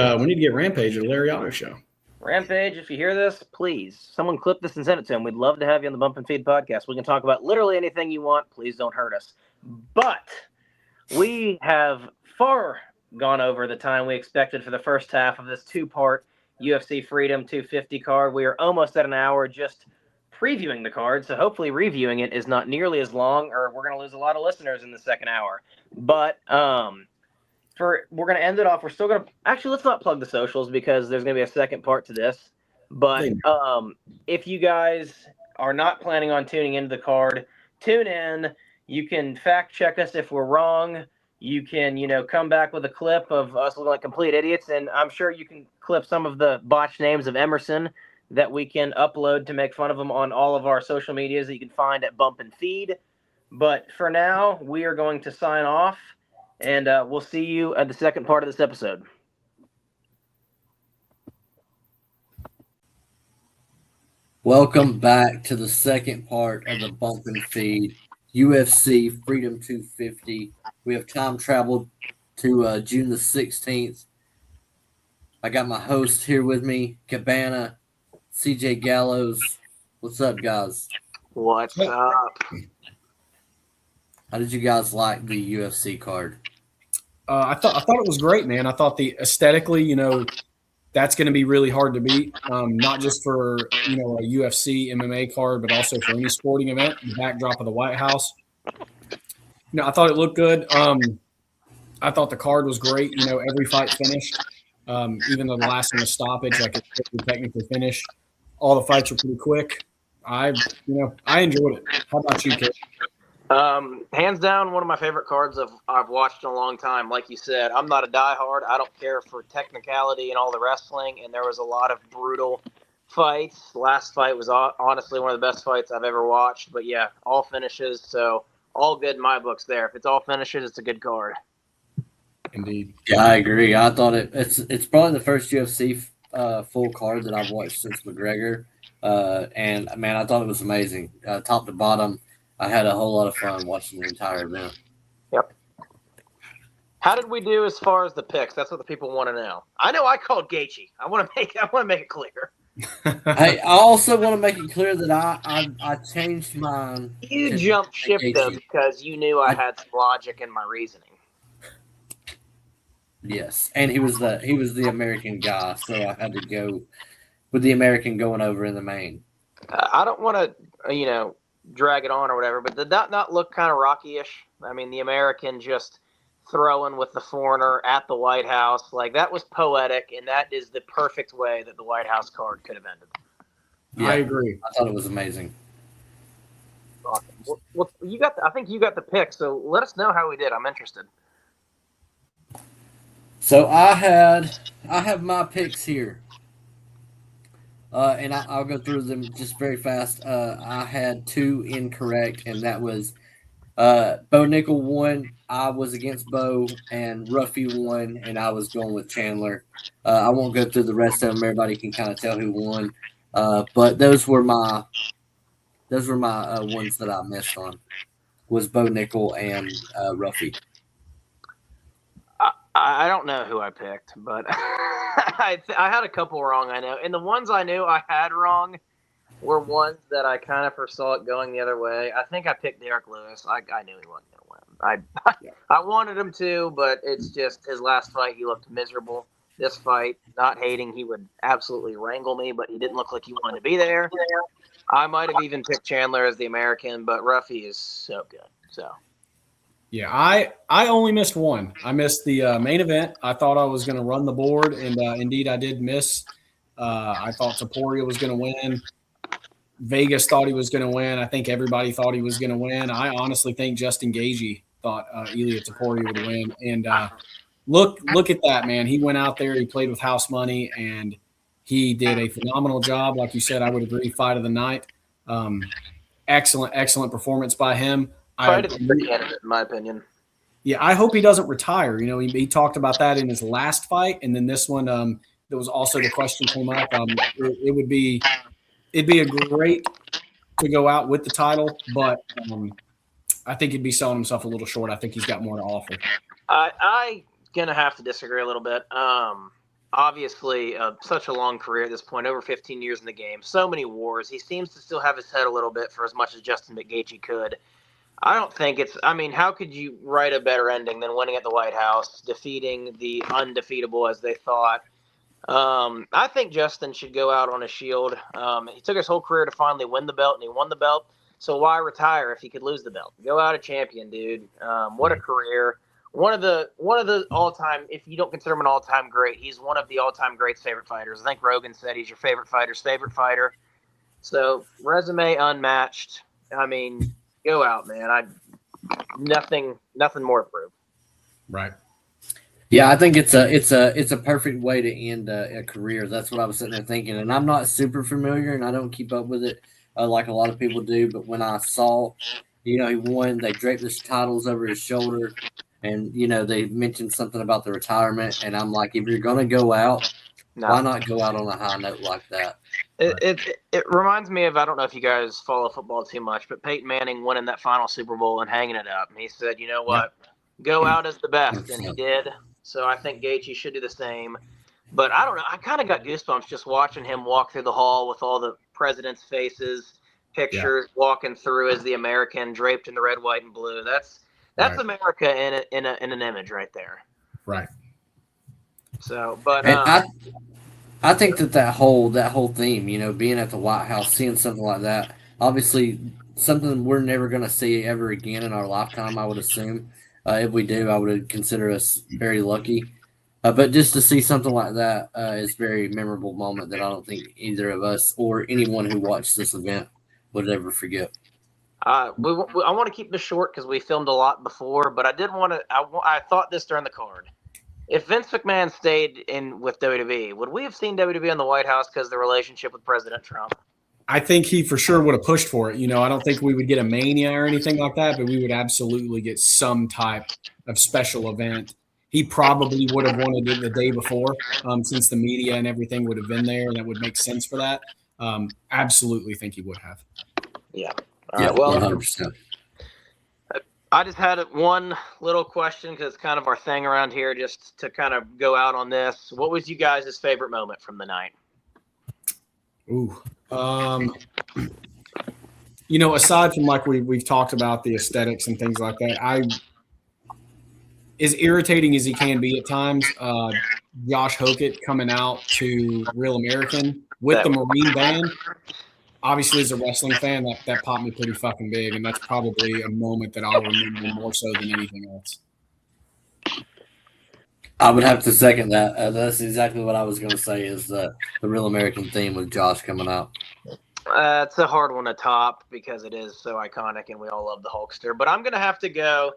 Rampage at a Larry Otto show. Rampage, if you hear this, please someone clip this and send it to him. We'd love to have you on the Bump and Feed podcast. We can talk about literally anything you want. Please don't hurt us. But we have far gone over the time we expected for the first half of this 2-part UFC Freedom 250 card. We are almost at an hour just previewing the card, so hopefully reviewing it is not nearly as long, or we're going to lose a lot of listeners in the second hour. But we're going to end it off. We're still going to actually, let's not plug the socials because there's going to be a second part to this. But if you guys are not planning on tuning into the card, tune in. You can fact check us if we're wrong. You can, come back with a clip of us looking like complete idiots, and I'm sure you can clip some of the botched names of Emerson that we can upload to make fun of them on all of our social medias that you can find at Bump and Feed. But for now, we are going to sign off, and we'll see you at the second part of this episode. Welcome back to the second part of the Bump and Feed UFC Freedom 250 We have time traveled to June the 16th. I got my host here with me, Cabana, CJ Gallows. What's up, guys? What's up? How did you guys like the UFC card? I thought it was great, man. I thought the aesthetically, that's going to be really hard to beat. Not just for a UFC MMA card, but also for any sporting event. The backdrop of the White House. I thought it looked good. I thought the card was great. Every fight finished, even though the last one was stoppage, like it's technically finished. All the fights were pretty quick. I enjoyed it. How about you, Kate? Hands down, one of my favorite cards I've watched in a long time. Like you said, I'm not a diehard. I don't care for technicality and all the wrestling, and there was a lot of brutal fights. Last fight was honestly one of the best fights I've ever watched. But yeah, all finishes, so all good in my books there. If it's all finishes, it's a good card. Indeed. Yeah, I agree. I thought it's probably the first UFC full card that I've watched since McGregor, and man, I thought it was amazing, top to bottom. I had a whole lot of fun watching the entire event. Yep. How did we do as far as the picks? That's what the people want to know. I know I called Gaethje. I want to make it clear. Hey, I also want to make it clear that I changed mine. You jumped ship though because you knew I had some logic in my reasoning. Yes, and he was the American guy, so I had to go with the American going over in the main. I don't want to, drag it on or whatever, but did that not look kind of Rocky-ish? I mean, the American just throwing with the foreigner at the White House, like that was poetic, and that is the perfect way that the White House card could have ended. Yeah, I agree. I thought it was amazing. Awesome. Well, I think you got the pick, so let us know how we did. I'm interested. So I have my picks here, and I'll go through them just very fast. I had two incorrect, and that was Bo Nickel won. I was against Bo, and Ruffy won, and I was going with Chandler. I won't go through the rest of them. Everybody can kind of tell who won, but those were my ones that I missed on. Was Bo Nickel and Ruffy. I don't know who I picked, but I had a couple wrong, I know. And the ones I knew I had wrong were ones that I kind of foresaw it going the other way. I think I picked Derek Lewis. I knew he wasn't going to win. I wanted him to, but it's just his last fight, he looked miserable. This fight, not hating, he would absolutely wrangle me, but he didn't look like he wanted to be there. I might have even picked Chandler as the American, but Ruffy is so good. So. Yeah, I only missed one. I missed the main event. I thought I was going to run the board, and indeed I did miss. I thought Taporia was going to win. Vegas thought he was going to win. I think everybody thought he was going to win. I honestly think Justin Gaethje thought Ilia Taporia would win. And look at that, man. He went out there. He played with house money, and he did a phenomenal job. Like you said, I would agree, fight of the night. Excellent performance by him. Fight of the candidate, in my opinion. Yeah, I hope he doesn't retire. He talked about that in his last fight, and then this one, there was also the question came up. It'd be a great to go out with the title, but I think he'd be selling himself a little short. I think he's got more to offer. I'm gonna have to disagree a little bit. Obviously, such a long career at this point, over 15 years in the game, so many wars. He seems to still have his head a little bit for as much as Justin Gaethje could. I don't think how could you write a better ending than winning at the White House, defeating the undefeatable as they thought? I think Justin should go out on a shield. He took his whole career to finally win the belt, and he won the belt. So why retire if he could lose the belt? Go out a champion, dude. What a career. One of the all-time, if you don't consider him an all-time great, he's one of the all-time greats' favorite fighters. I think Rogan said he's your favorite fighter's favorite fighter. So resume unmatched. Go out, man. Nothing more to prove. Right. Yeah, I think it's a perfect way to end a career. That's what I was sitting there thinking, and I'm not super familiar, and I don't keep up with it like a lot of people do. But when I saw, he won, they draped his titles over his shoulder, and they mentioned something about the retirement, and I'm like, if you're gonna go out, why not go out on a high note like that? It reminds me of, I don't know if you guys follow football too much, but Peyton Manning winning that final Super Bowl and hanging it up. And he said, you know what? go out as the best, and he 100%. did. So I think Gaethje should do the same. But I don't know. I kind of got goosebumps just watching him walk through the hall with all the presidents' faces, pictures, walking through as the American draped in the red, white, and blue. That's Right. America in an image right there. Right. So, but And I think that whole theme, being at the White House, seeing something like that, obviously something we're never going to see ever again in our lifetime. I would assume, if we do, I would consider us very lucky. But just to see something like that is a very memorable moment that I don't think either of us or anyone who watched this event would ever forget. I want to keep this short because we filmed a lot before, but I did want to. I thought this during the card. If Vince McMahon stayed in with WWE, would we have seen WWE in the White House because of the relationship with President Trump? I think he for sure would have pushed for it. I don't think we would get a Mania or anything like that, but we would absolutely get some type of special event. He probably would have wanted it the day before, since the media and everything would have been there, and that would make sense for that. Absolutely think he would have. Yeah. Yeah, All right. Well, 100%. I just had one little question because it's kind of our thing around here, just to kind of go out on this. What was you guys' favorite moment from the night? Ooh. Aside from like we've talked about the aesthetics and things like that, as irritating as he can be at times, Josh Hokett coming out to Real American with the Marine band. Obviously, as a wrestling fan, that popped me pretty fucking big, and that's probably a moment that I'll remember more so than anything else. I would have to second that. That's exactly what I was going to say is the Real American theme with Josh coming out. It's a hard one to top because it is so iconic and we all love the Hulkster. But I'm going to have to go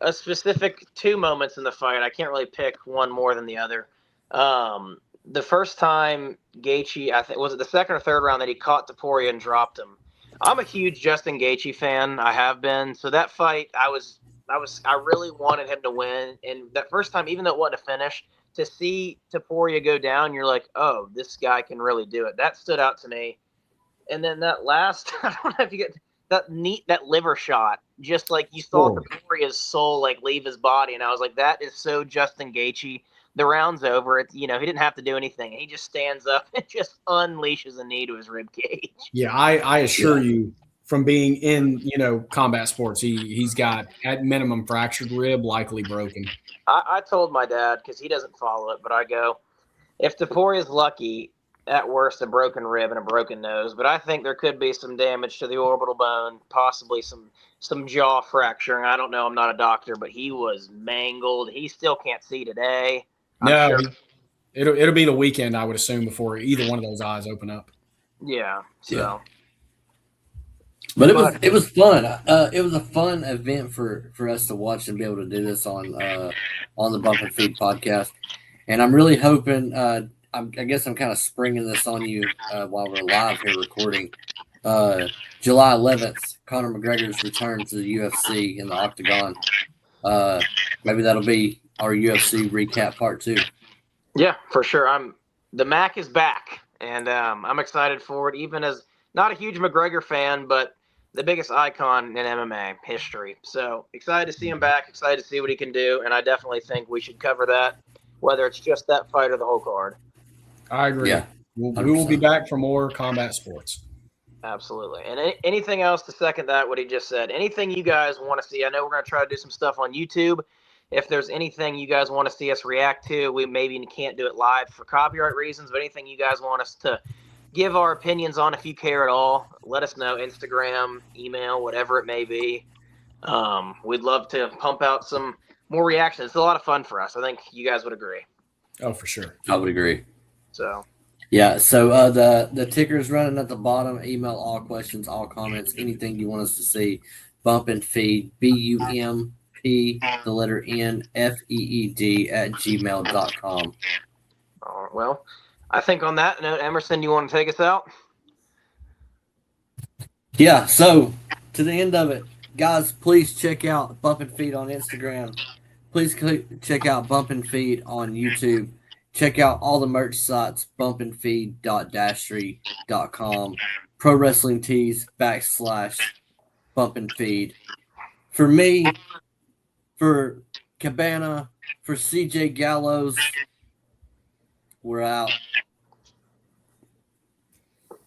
a specific 2 moments in the fight. I can't really pick one more than the other. The first time Gaethje, I think, was it the second or third round that he caught Topuria and dropped him? I'm a huge Justin Gaethje fan. I have been. So that fight, I really wanted him to win. And that first time, even though it wasn't a finish, to see Topuria go down, you're like, oh, this guy can really do it. That stood out to me. And then that last, I don't know if you get that liver shot, just like you saw Topuria's soul like leave his body, and I was like, that is so Justin Gaethje. The round's over. He didn't have to do anything. He just stands up and just unleashes a knee to his rib cage. Yeah, I assure you, from being in combat sports, he's got at minimum fractured rib, likely broken. I told my dad because he doesn't follow it, but I go, if Topuria's lucky, at worst a broken rib and a broken nose, but I think there could be some damage to the orbital bone, possibly some jaw fracturing. I don't know. I'm not a doctor, but he was mangled. He still can't see today. No, it'll be the weekend, I would assume, before either one of those eyes open up. Yeah. So. Yeah. But it was fun. It was a fun event for us to watch and be able to do this on the Bump and Feed podcast. And I'm really hoping. I guess I'm kind of springing this on you while we're live here recording. July 11th, Conor McGregor's return to the UFC in the Octagon. Maybe that'll be our UFC recap part 2. Yeah, for sure. The Mac is back, and I'm excited for it. Even as not a huge McGregor fan, but the biggest icon in MMA history. So excited to see him back. Excited to see what he can do, and I definitely think we should cover that, whether it's just that fight or the whole card. I agree. Yeah, we will be back for more combat sports. Absolutely. And anything else to second that, what he just said? Anything you guys want to see? I know we're going to try to do some stuff on YouTube. If there's anything you guys want to see us react to, we maybe can't do it live for copyright reasons, but anything you guys want us to give our opinions on, if you care at all, let us know. Instagram, email, whatever it may be. We'd love to pump out some more reactions. It's a lot of fun for us. I think you guys would agree. Oh, for sure. I would agree. So, yeah. So the ticker's running at the bottom. Email all questions, all comments, anything you want us to see. Bump and Feed, BUMP, the letter N, FEED @gmail.com. all right, well, I think on that note, Emerson, you want to take us out? Yeah. So to the end of it, guys, please check out Bump and Feed on Instagram. Please check out Bump and Feed on YouTube. Check out all the merch sites, bumpandfeed.dashery.com, Pro Wrestling Tees /Bump and Feed. For me, for Cabana, for CJ Gallows. We're out.